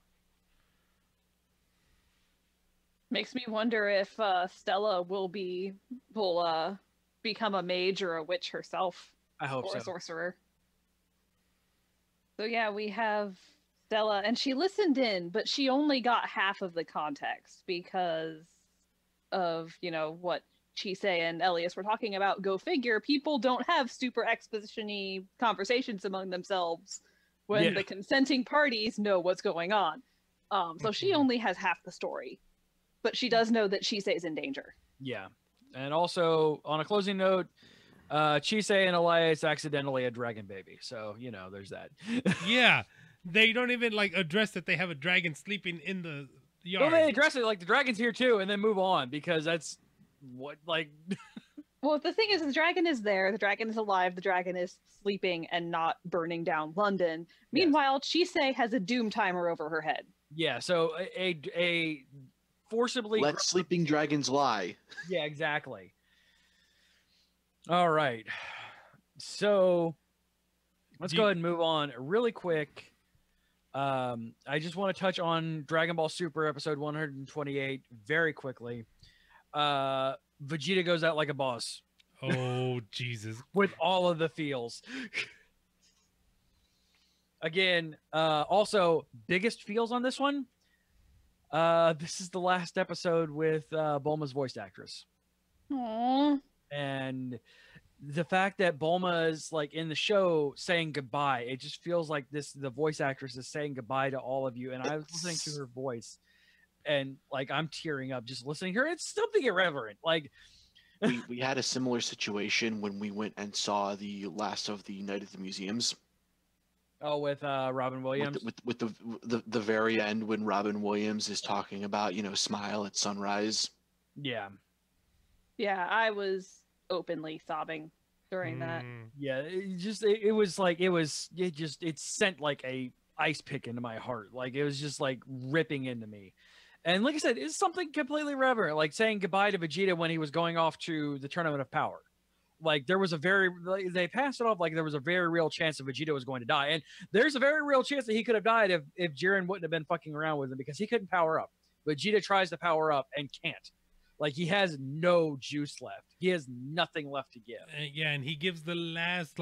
Makes me wonder if Stella will become a mage or a witch herself. I hope Or so. a sorcerer. So yeah, we have Stella, and she listened in, but she only got half of the context because of, you know, what Chise and Elias were talking about. Go figure, people don't have super exposition-y conversations among themselves when the consenting parties know what's going on. So she only has half the story. But she does know that Chise is in danger. Yeah. And also, on a closing note, Chise and Elias accidentally had dragon baby. So, you know, there's that. Yeah. They don't even like address that they have a dragon sleeping in the yard. Well, they address it like the dragon's here too, and then move on because that's what like. Well, the thing is, the dragon is there. The dragon is alive. The dragon is sleeping and not burning down London. Meanwhile, Chise has a doom timer over her head. Yeah. So a forcibly Let sleeping dragons lie. Yeah, exactly. All right. So let's go ahead and move on really quick. I just want to touch on Dragon Ball Super episode 128 very quickly. Vegeta goes out like a boss. Oh, Jesus. With all of the feels. Again, also, biggest feels on this one. This is the last episode with Bulma's voice actress. Aww. And the fact that Bulma is like in the show saying goodbye, it just feels like the voice actress is saying goodbye to all of you. And I was listening to her voice and like I'm tearing up just listening to her. It's something irreverent. Like we had a similar situation when we went and saw the last of the Night at the Museums. Oh, with Robin Williams. With the very end when Robin Williams is talking about, you know, smile at sunrise. Yeah. Yeah, I was openly sobbing during that. Yeah, it sent like a ice pick into my heart. Like it was just like ripping into me. And like I said, it's something completely irreverent, like saying goodbye to Vegeta when he was going off to the Tournament of Power. Like there was they passed it off like there was a very real chance that Vegeta was going to die. And there's a very real chance that he could have died if Jiren wouldn't have been fucking around with him because he couldn't power up. Vegeta tries to power up and can't. Like he has no juice left. He has nothing left to give. Yeah, and he gives the last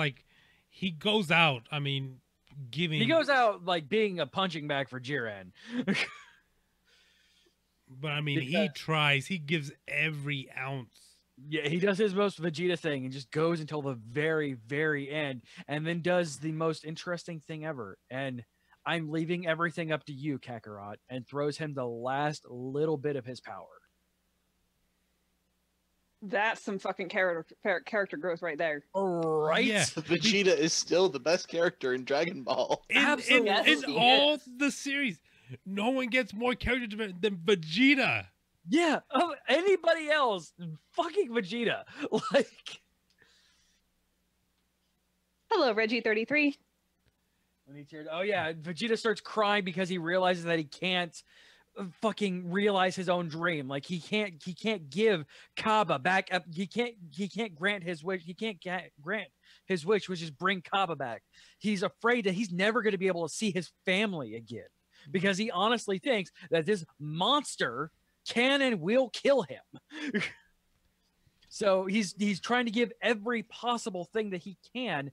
he goes out. I mean, he goes out like being a punching bag for Jiren. But I mean, he tries. He gives every ounce. Yeah, he does his most Vegeta thing and just goes until the very, very end, and then does the most interesting thing ever. And I'm leaving everything up to you, Kakarot, and throws him the last little bit of his power. That's some fucking character growth right there. Right? Yeah. Vegeta is still the best character in Dragon Ball. Absolutely. In all the series, no one gets more character development than Vegeta. Yeah, of anybody else, fucking Vegeta. Like, hello, Reggie33. When he teared, oh yeah, Vegeta starts crying because he realizes that he can't fucking realize his own dream. Like he can't give Kaba back up. He can't grant his wish. He can't grant his wish, which is bring Kaba back. He's afraid that he's never going to be able to see his family again because he honestly thinks that this monster can and will kill him. So he's trying to give every possible thing that he can,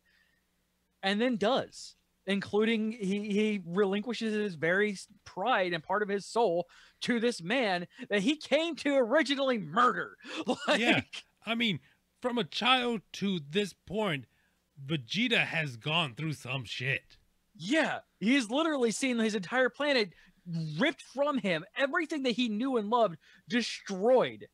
and then does, including he relinquishes his very pride and part of his soul to this man that he came to originally murder. Like, yeah, I mean, from a child to this point, Vegeta has gone through some shit. Yeah, he's literally seen his entire planet ripped from him, everything that he knew and loved destroyed,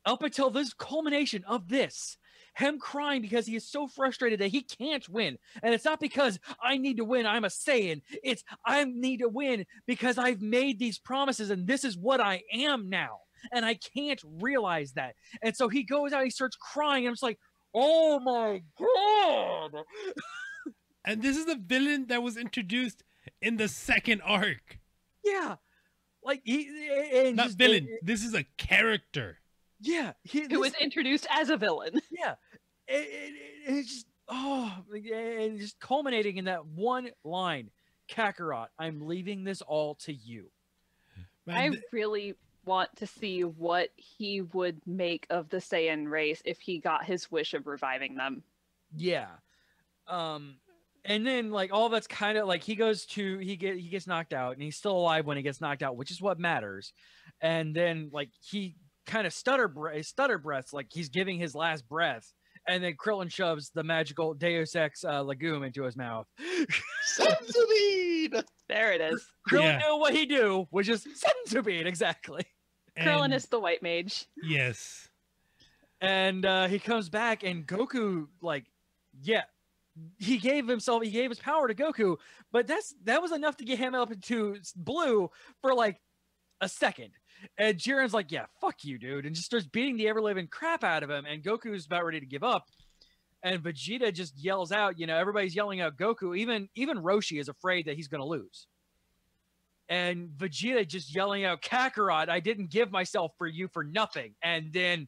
up until this culmination of this, him crying because he is so frustrated that he can't win. And it's not because I need to win, I'm a Saiyan. It's I need to win because I've made these promises and this is what I am now, and I can't realize that. And so he goes out, he starts crying, and I'm just like, oh my god. And this is the villain that was introduced in the second arc. Yeah, like not villain. This is a character. Yeah, who was introduced as a villain. Yeah, it's just and just culminating in that one line, Kakarot, I'm leaving this all to you. I really want to see what he would make of the Saiyan race if he got his wish of reviving them. Yeah, and then like all that's kind of like he gets knocked out and he's still alive when he gets knocked out, which is what matters. And then like he kind of stutter breaths like he's giving his last breath, and then Krillin shoves the magical Deus Ex legume into his mouth. Senzu-bean! There it is. Krillin knew what he do, which is Senzu-bean, exactly. Krillin is the white mage. Yes. And he comes back, and Goku, like, yeah, he gave his power to Goku, but that was enough to get him up into blue for like a second. And Jiren's like, yeah, fuck you, dude, and just starts beating the ever-living crap out of him, and Goku's about ready to give up. And Vegeta just yells out, everybody's yelling out Goku. Even Roshi is afraid that he's going to lose. And Vegeta just yelling out, Kakarot, I didn't give myself for you for nothing. And then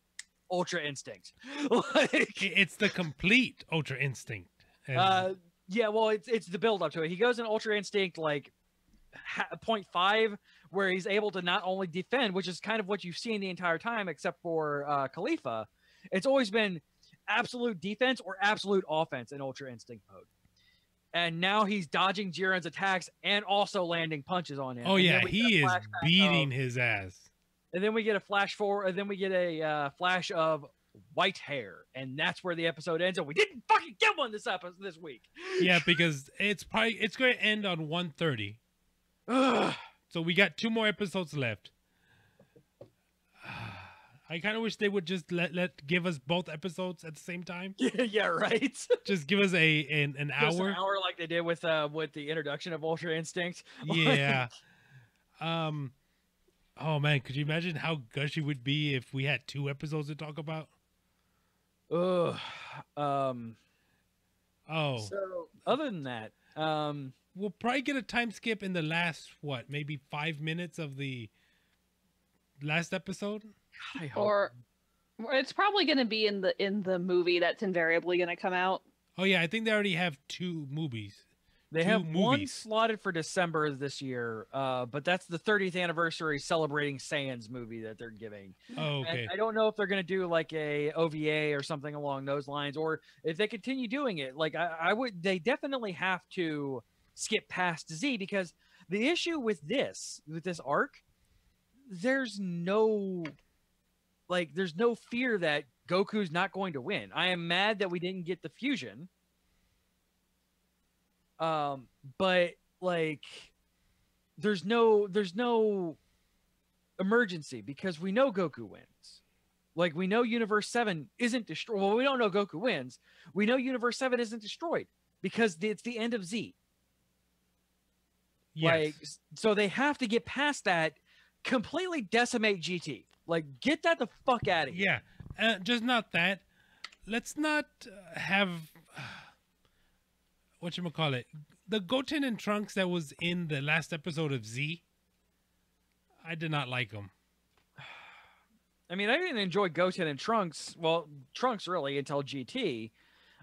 Ultra Instinct. It's the complete Ultra Instinct. Yeah, well, it's the build up to it. He goes in Ultra Instinct like 0.5, where he's able to not only defend, which is kind of what you've seen the entire time, except for Khalifa. It's always been absolute defense or absolute offense in Ultra Instinct mode. And now he's dodging Jiren's attacks and also landing punches on him. Oh, yeah, he is beating his ass. And then we get a flash forward, and then we get a flash of white hair, and that's where the episode ends. And we didn't fucking get one this week. Yeah, because it's going to end on 1:30. So we got 2 more episodes left. I kind of wish they would just give us both episodes at the same time. Yeah, right. Just give us an hour. Just an hour like they did with the introduction of Ultra Instinct. Yeah. Oh man, could you imagine how gushy would be if we had 2 episodes to talk about? Oh. So other than that, we'll probably get a time skip in the last maybe 5 minutes of the last episode. God, I hope. Or it's probably going to be in the movie that's invariably going to come out. Oh yeah, I think they already have 2 movies. They have one slotted for December this year, but that's the 30th anniversary celebrating Saiyan's movie that they're giving. Oh, okay. And I don't know if they're going to do like a OVA or something along those lines, or if they continue doing it. Like they definitely have to skip past Z, because the issue with this arc, there's no fear that Goku's not going to win. I am mad that we didn't get the fusion. But like, there's no emergency, because we know Goku wins. Like, we know Universe 7 isn't destroyed. Well, we don't know Goku wins. We know Universe 7 isn't destroyed because it's the end of Z. Yes. Like, so they have to get past that, completely decimate GT. Like, get that the fuck out of here. Yeah. Just not that. Let's not have... whatchamacallit, the Goten and Trunks that was in the last episode of Z, I did not like them. I mean, I didn't enjoy Goten and Trunks. Well, Trunks really until GT.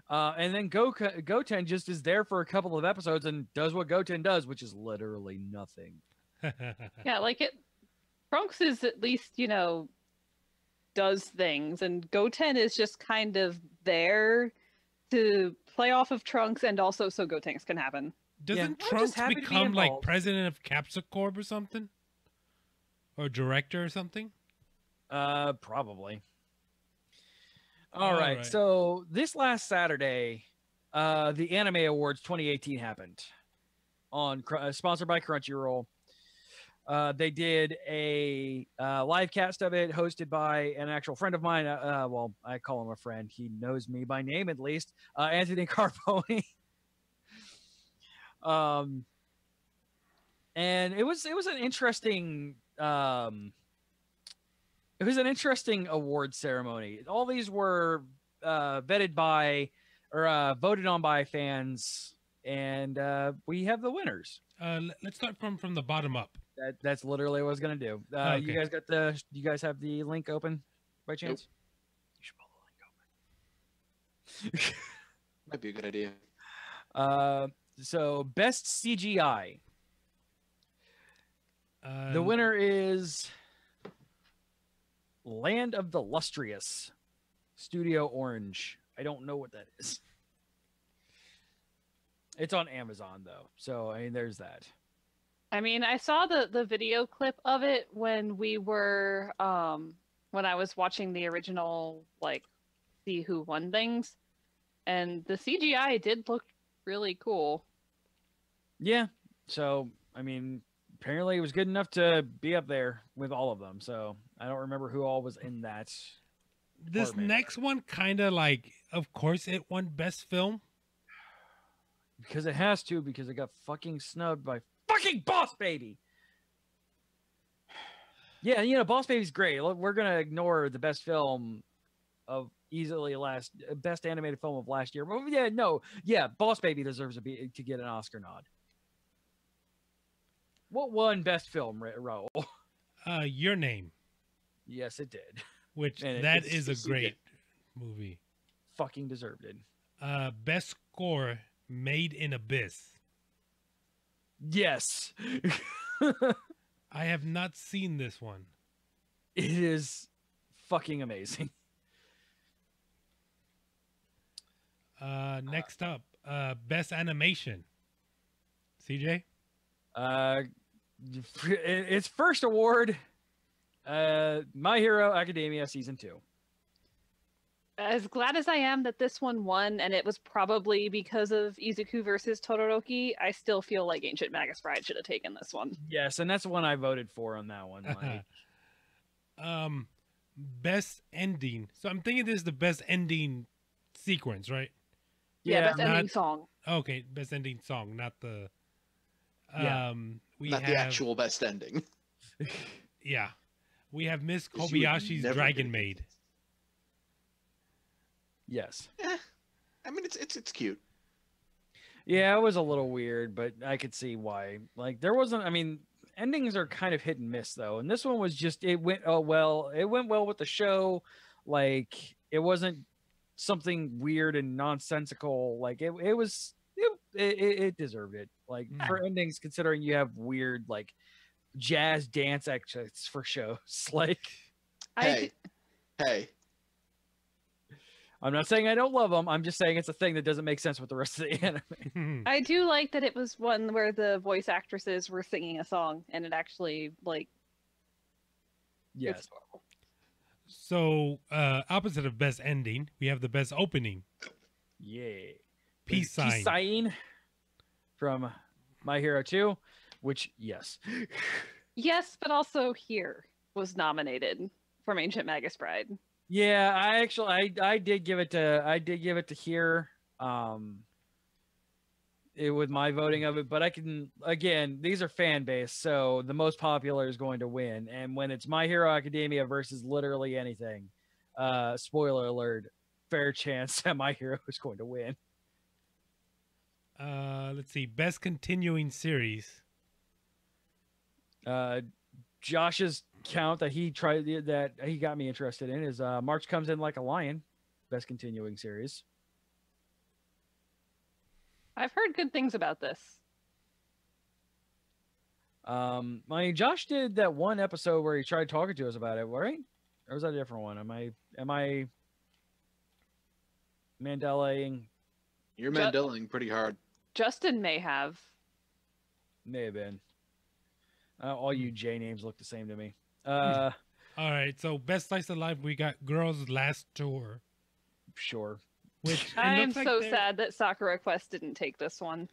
And then Goten just is there for a couple of episodes and does what Goten does, which is literally nothing. Yeah, like Trunks is at least, does things, and Goten is just kind of there to play off of Trunks, and also so Gotenks can happen. Doesn't Trunks become like president of Capsule Corp or something? Or director or something? Probably. All right. So this last Saturday, the Anime Awards 2018 happened on sponsored by Crunchyroll. They did a live cast of it, hosted by an actual friend of mine. Well, I call him a friend. He knows me by name, at least. Anthony Carboni. And it was an interesting award ceremony. All these were vetted by or voted on by fans, and we have the winners. Let's start from the bottom up. That's literally what I was gonna do. Okay. You guys have the link open by chance? Nope. You should pull the link open. Might be a good idea. So best CGI. The winner is Land of the Lustrous, Studio Orange. I don't know what that is. It's on Amazon though, so I mean, there's that. I mean, I saw the video clip of it when we were when I was watching the original, like, see who won things, and the CGI did look really cool. Yeah, so I mean, apparently it was good enough to be up there with all of them. So I don't remember who all was in that. this next one kind of like, of course, it won best film because it has to, because it got fucking snubbed by fucking Boss Baby. Yeah, you know, Boss Baby's great. Look, we're gonna ignore the best film of best animated film of last year. But yeah, Boss Baby deserves to get an Oscar nod. What won best film, Raul? Your Name. Yes, it did. Which that is a great movie. Fucking deserved it. Best score, Made in Abyss. Yes. I have not seen this one. It is fucking amazing. Next up, best animation. CJ? Its first award, My Hero Academia Season 2. As glad as I am that this one won, and it was probably because of Izuku versus Todoroki, I still feel like Ancient Magus Bride should have taken this one. Yes, and that's the one I voted for on that one. Like. Best ending. So I'm thinking this is the best ending sequence, right? Yeah, best ending song. Okay, best ending song, not the. Not the actual best ending. Yeah, we have Miss Kobayashi's Dragon Maid. Yes. I mean, it's cute. Yeah, it was a little weird, but I could see why. Like, there wasn't. I mean, endings are kind of hit and miss, though, and this one was just. It went well. It went well with the show. Like, it wasn't something weird and nonsensical. Like, it deserved it. Like, for endings, considering you have weird like jazz dance acts for shows. Like, hey. I'm not saying I don't love them. I'm just saying it's a thing that doesn't make sense with the rest of the anime. I do like that it was one where the voice actresses were singing a song, and it actually like. Yes. So, opposite of best ending, we have the best opening. Yeah. Peace sign from My Hero 2, which yes. Yes, but also Here was nominated from Ancient Magus Bride. Yeah, I did give it to Here. With my voting of it, but I can, again, these are fan based, so the most popular is going to win. And when it's My Hero Academia versus literally anything, spoiler alert, fair chance that My Hero is going to win. Let's see, best continuing series. Josh's count that he got me interested in is March Comes In Like a Lion, best continuing series. I've heard good things about this. Josh did that one episode where he tried talking to us about it, right? Or was that a different one? Am I Mandelaing? You're Mandelaing pretty hard. Justin may have. May have been. All you J names look the same to me. All right, so best slice of life, we got Girls Last Tour. Sure. Which I am so sad that Sakura Quest didn't take this one.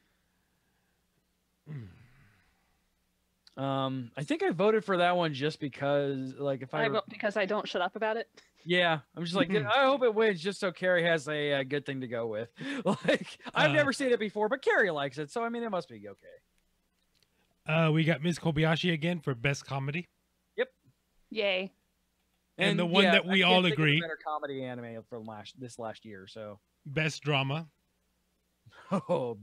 I think I voted for that one just because, like, because I don't shut up about it. Yeah, I'm just like, I hope it wins just so Carrie has a good thing to go with. Like, I've never seen it before, but Carrie likes it, so I mean, it must be okay. We got Ms. Kobayashi again for best comedy. Yep. Yay. And the one that we all agree. Better comedy anime from this last year, so. Best drama. Oh,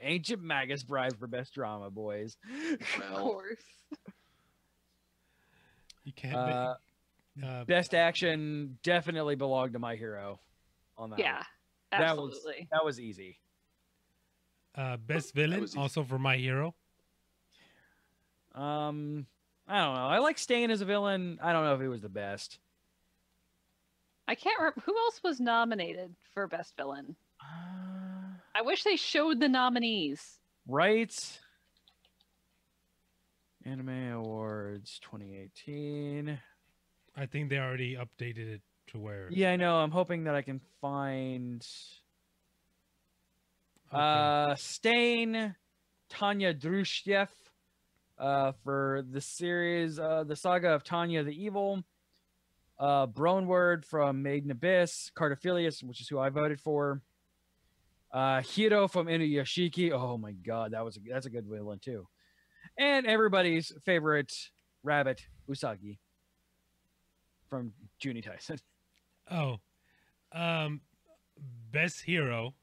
Ancient Magus Bride for best drama, boys. Of course. You can't. Best action definitely belonged to My Hero. On that. Yeah, absolutely. That was easy. Best villain also for My Hero. I don't know. I like Stain as a villain. I don't know if he was the best. I can't remember who else was nominated for best villain. I wish they showed the nominees. Right. Anime Awards 2018. I think they already updated it to where. Yeah, I know. I'm hoping that I can find. Stain, Tanya Drushchev. For the series, the Saga of Tanya the Evil. Broneword from Made in Abyss, Cardophilius, which is who I voted for. Hiro from Inuyashiki. Oh my god, that's a good villain too. And everybody's favorite rabbit, Usagi from Juni Tyson. Oh, best hero.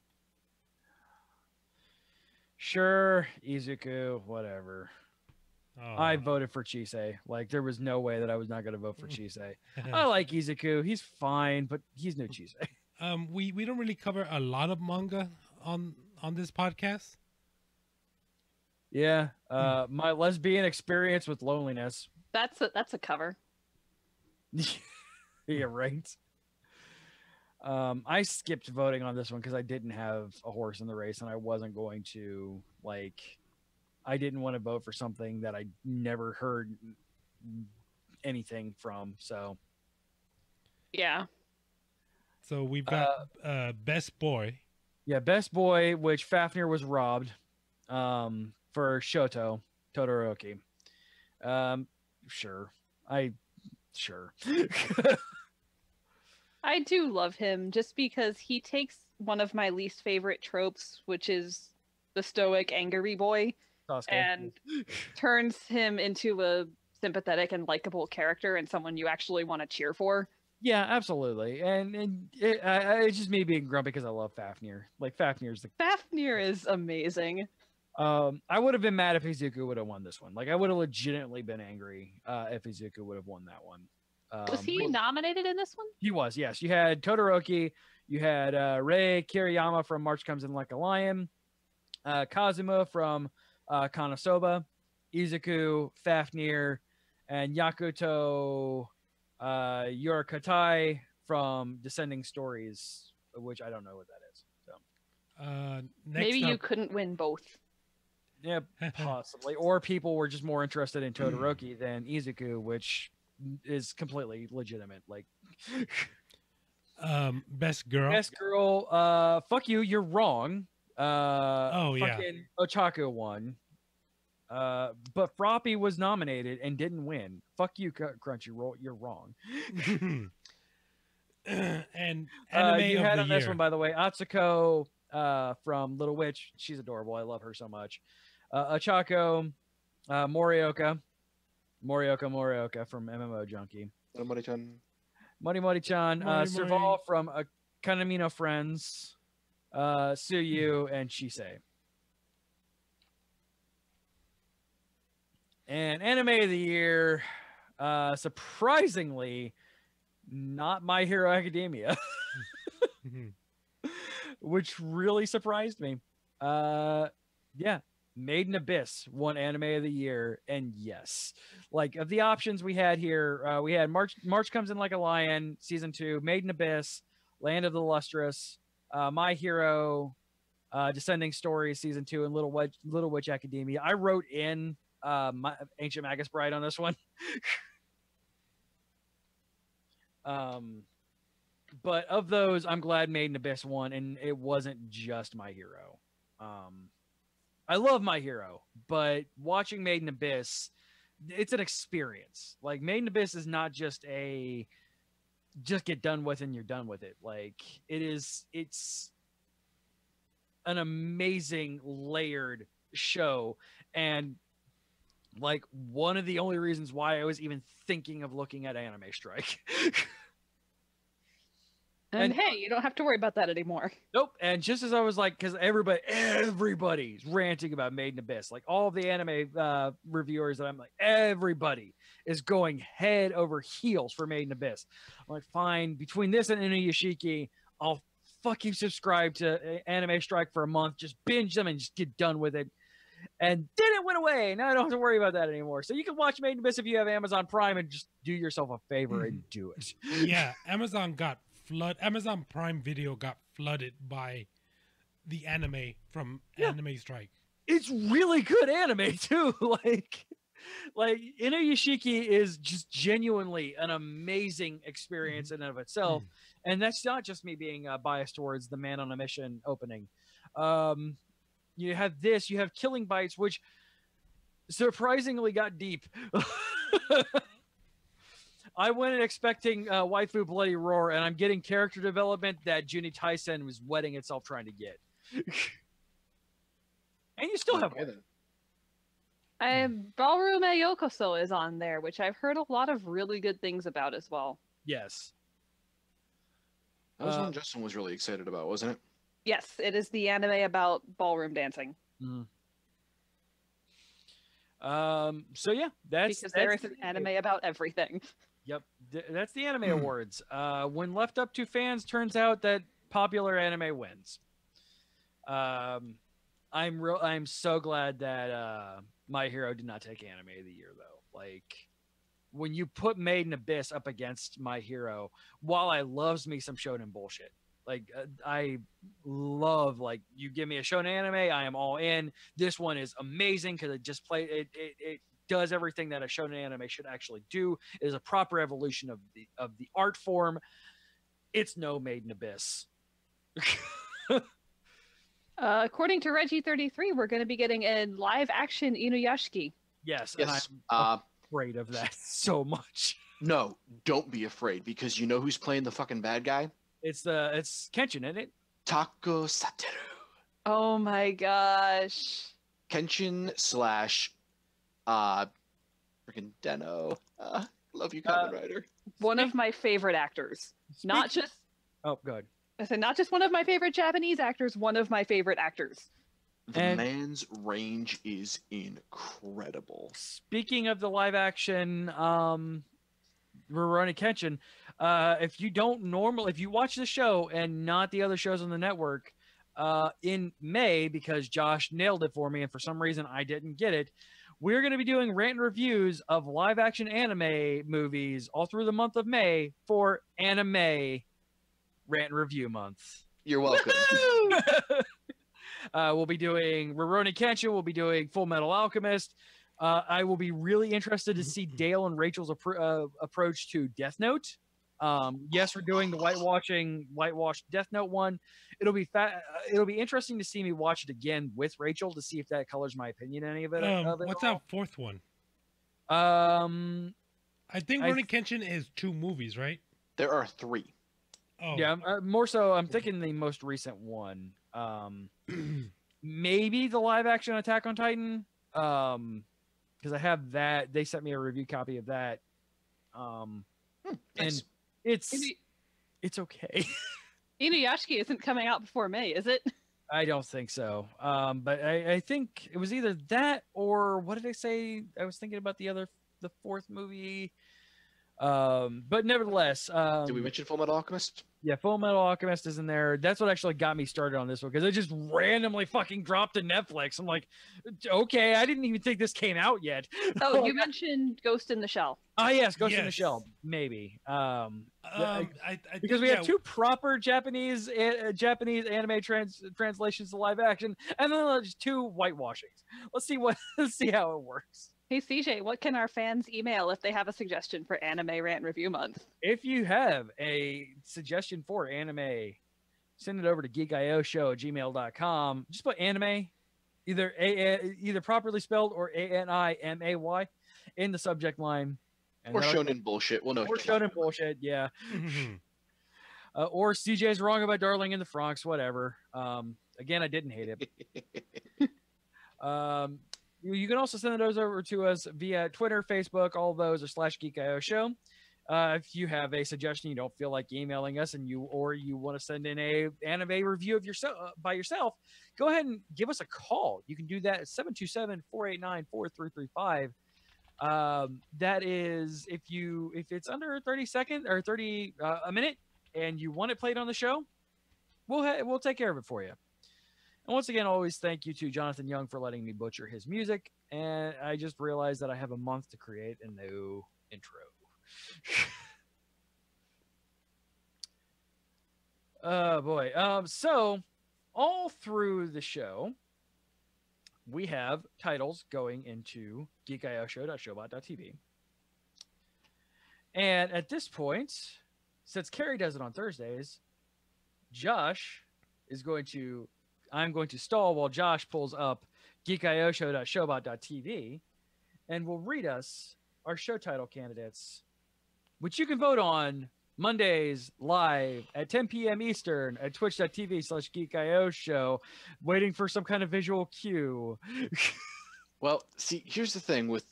Sure, Izuku, whatever. Oh. I voted for Chisei. Like, there was no way that I was not going to vote for Chisei. I like Izuku. He's fine, but he's no Chisei. We don't really cover a lot of manga on this podcast. Yeah. My lesbian experience with loneliness. That's a cover. Yeah, right. I skipped voting on this one because I didn't have a horse in the race, and I wasn't going to, like, I didn't want to vote for something that I never heard anything from. So, yeah. So we've got best boy. Yeah, best boy, which Fafnir was robbed for Shoto Todoroki. Sure. Sure. I do love him just because he takes one of my least favorite tropes, which is the stoic, angry boy, Sasuke. and turns him into a sympathetic and likable character and someone you actually want to cheer for. Yeah, absolutely. And it's just me being grumpy because I love Fafnir. Like, Fafnir is amazing. I would have been mad if Izuku would have won this one. Like, I would have legitimately been angry if Izuku would have won that one. Was he nominated in this one? He was, yes. You had Todoroki, you had Rei Kiriyama from March Comes in Like a Lion, Kazuma from Konosuba, Izuku, Fafnir, and Yakuto Yorikatai from Descending Stories, which I don't know what that is. So maybe you couldn't win both. Yeah, possibly. Or people were just more interested in Todoroki than Izuku, which is completely legitimate. Like, best girl. Best girl. Fuck you. You're wrong. Fucking Otaku won. But Froppy was nominated and didn't win. Fuck you, Crunchyroll. You're wrong. And anime you had of on the this year. one, by the way, Atsuko from Little Witch. She's adorable. I love her so much. Ochako, Morioka from MMO Junkie. Mori-chan. Mori-chan. Serval from Kanamino Friends. Suyu and Chisei. And anime of the year, surprisingly, not My Hero Academia, which really surprised me. Yeah, Made in Abyss won anime of the year, and yes, like of the options we had here, we had March Comes in Like a Lion season 2, Made in Abyss, Land of the Lustrous, My Hero, Descending Stories season 2, and Little Witch Academia. I wrote in my Ancient Magus Bride on this one. But of those, I'm glad Made in Abyss won, and it wasn't just My Hero. I love My Hero, but watching Made in Abyss, it's an experience. Like, Made in Abyss is not just get done with and you're done with it. Like, it's an amazing layered show, and like one of the only reasons why I was even thinking of looking at Anime Strike. And hey, you don't have to worry about that anymore. Nope. And just as I was like, because everybody's ranting about Made in Abyss, like all of the anime reviewers that I'm like, everybody is going head over heels for Made in Abyss. I'm like, fine, between this and Inuyashiki, I'll fucking subscribe to Anime Strike for a month, just binge them and just get done with it. And then it went away. Now I don't have to worry about that anymore. So you can watch Made in Abyss if you have Amazon Prime and just do yourself a favor and do it. Yeah, Amazon Prime Video got flooded by the anime from Anime Strike. It's really good anime too. like Inuyashiki is just genuinely an amazing experience in and of itself. And that's not just me being biased towards the Man on a Mission opening. You have this, you have Killing Bites, which surprisingly got deep. I went in expecting waifu bloody roar, and I'm getting character development that Juni Taisen was wetting itself trying to get. And you still have Okay, one. then. Ballroom e Yokoso is on there, which I've heard a lot of really good things about as well. Yes. That was one Justin was really excited about, wasn't it? Yes, it is the anime about ballroom dancing. So yeah, that's because there is an anime about everything. Yep, that's the Anime Awards. When left up to fans, turns out that popular anime wins. I'm so glad that My Hero did not take Anime of the Year though. Like when you put Made in Abyss up against My Hero, while I loves me some shonen bullshit. Like I love, like, you give me a shonen anime, I am all in. This one is amazing because it just it does everything that a shonen anime should actually do. It is a proper evolution of the art form. It's no Made in Abyss. According to Reggie33, we're going to be getting a live action Inuyashiki. Yes, Yes. and I'm afraid of that so much. No, don't be afraid, because you know who's playing the fucking bad guy? It's Kenshin, isn't it? Tako Satoru. Oh my gosh. Kenshin / freaking Deno. Love you, Kamen Rider. One of my favorite actors. Not just Oh, good. I said not just one of my favorite Japanese actors, one of my favorite actors. The man's range is incredible. Speaking of the live action Rurouni Kenshin, if you watch the show and not the other shows on the network, in May, because Josh nailed it for me and for some reason I didn't get it, we're going to be doing rant and reviews of live action anime movies all through the month of May for Anime Rant and Review Month. You're welcome. We'll be doing Rurouni Kenshin. We'll be doing Full Metal Alchemist. I will be really interested to see Dale and Rachel's approach to Death Note. Yes, we're doing the whitewashed Death Note one. It'll be interesting to see me watch it again with Rachel to see if that colors my opinion any of it. What's that fourth one? I think Rurouni Kenshin is 2 movies, right? There are 3. Oh. Yeah, more so. I'm thinking the most recent one. Maybe the live action Attack on Titan. Because I have that. They sent me a review copy of that. Nice. And it's okay. Inuyashiki isn't coming out before May, is it? I don't think so. But I think it was either that or what did I say? I was thinking about the 4th movie. But nevertheless, Did we mention Full Metal Alchemist? Yeah, Full Metal Alchemist is in there. That's what actually got me started on this one, because it just randomly fucking dropped to Netflix. I'm like, okay, I didn't even think this came out yet. Oh, you mentioned Ghost in the Shell. Oh yes, Ghost in the Shell, maybe. Because we have 2 proper Japanese anime translations to live action, and then just 2 whitewashings. Let's see how it works. Hey CJ, what can our fans email if they have a suggestion for Anime Rant Review Month? If you have a suggestion for anime, send it over to geekioshow@gmail.com. Just put anime, either properly spelled or ANIMAY in the subject line. Or shonen bullshit. We'll know. Or shonen bullshit, yeah. Or CJ's wrong about Darling in the FRANXX, whatever. Again, I didn't hate it. You can also send those over to us via Twitter, Facebook, all of those are /GeekIO Show. If you have a suggestion, you don't feel like emailing us, and you want to send in a anime review of yourself by yourself, go ahead and give us a call. You can do that at 727-489-4335. That is if it's under 30 seconds or a minute, and you want it played on the show, we'll take care of it for you. And once again, always thank you to Jonathan Young for letting me butcher his music. And I just realized that I have a month to create a new intro. Oh boy. So all through the show, we have titles going into geekioshow.showbot.tv. And at this point, since Carrie does it on Thursdays, I'm going to stall while Josh pulls up geekioshow.showbot.tv and will read us our show title candidates which you can vote on Mondays live at 10 p.m. Eastern at twitch.tv/geekio show, waiting for some kind of visual cue. Well, see, here's the thing with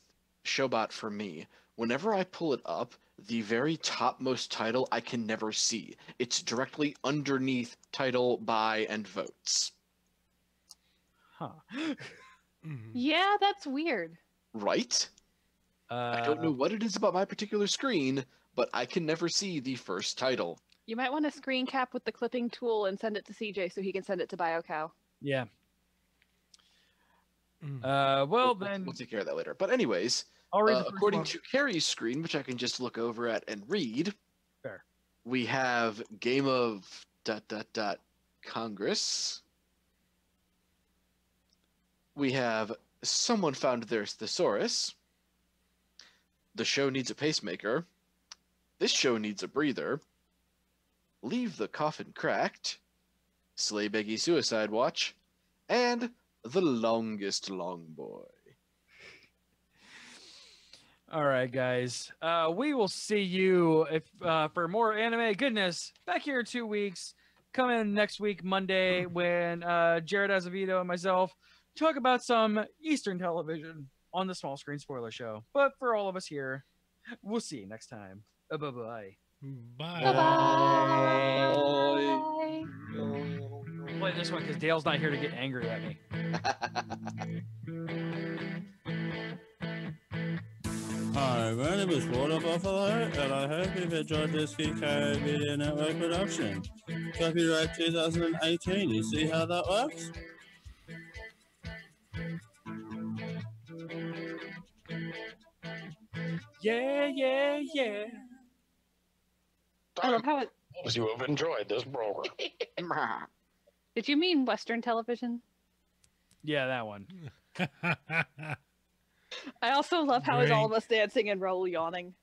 Showbot for me. Whenever I pull it up, the very topmost title I can never see. It's directly underneath title, buy, and votes. Huh. Yeah, that's weird. Right? I don't know what it is about my particular screen, but I can never see the first title. You might want to screen cap with the clipping tool and send it to CJ so he can send it to BioCow. Yeah. We'll take care of that later. But anyways, I'll read according to Carrie's screen, which I can just look over at and read, fair. We have Game of ... Congress. We have Someone Found Their Thesaurus. The Show Needs a Pacemaker. This Show Needs a Breather. Leave the Coffin Cracked. Slay Beggy Suicide Watch. And The Longest Long Boy. All right, guys. We will see you if for more anime goodness back here in 2 weeks. Come in next week, Monday, when Jared Azevedo and myself talk about some Eastern television on the Small Screen Spoiler Show. But for all of us here, we'll see you next time. Bye-bye. Bye. Bye-bye. I'll play this one because Dale's not here to get angry at me. Hi, my name is Water Buffalo, and I hope you've enjoyed this Geek Media Network production. Copyright 2018, you see how that works? Yeah. I love how it... You have enjoyed this program. Did you mean Western television? Yeah, that one. I also love how it's all of us dancing and Raul yawning.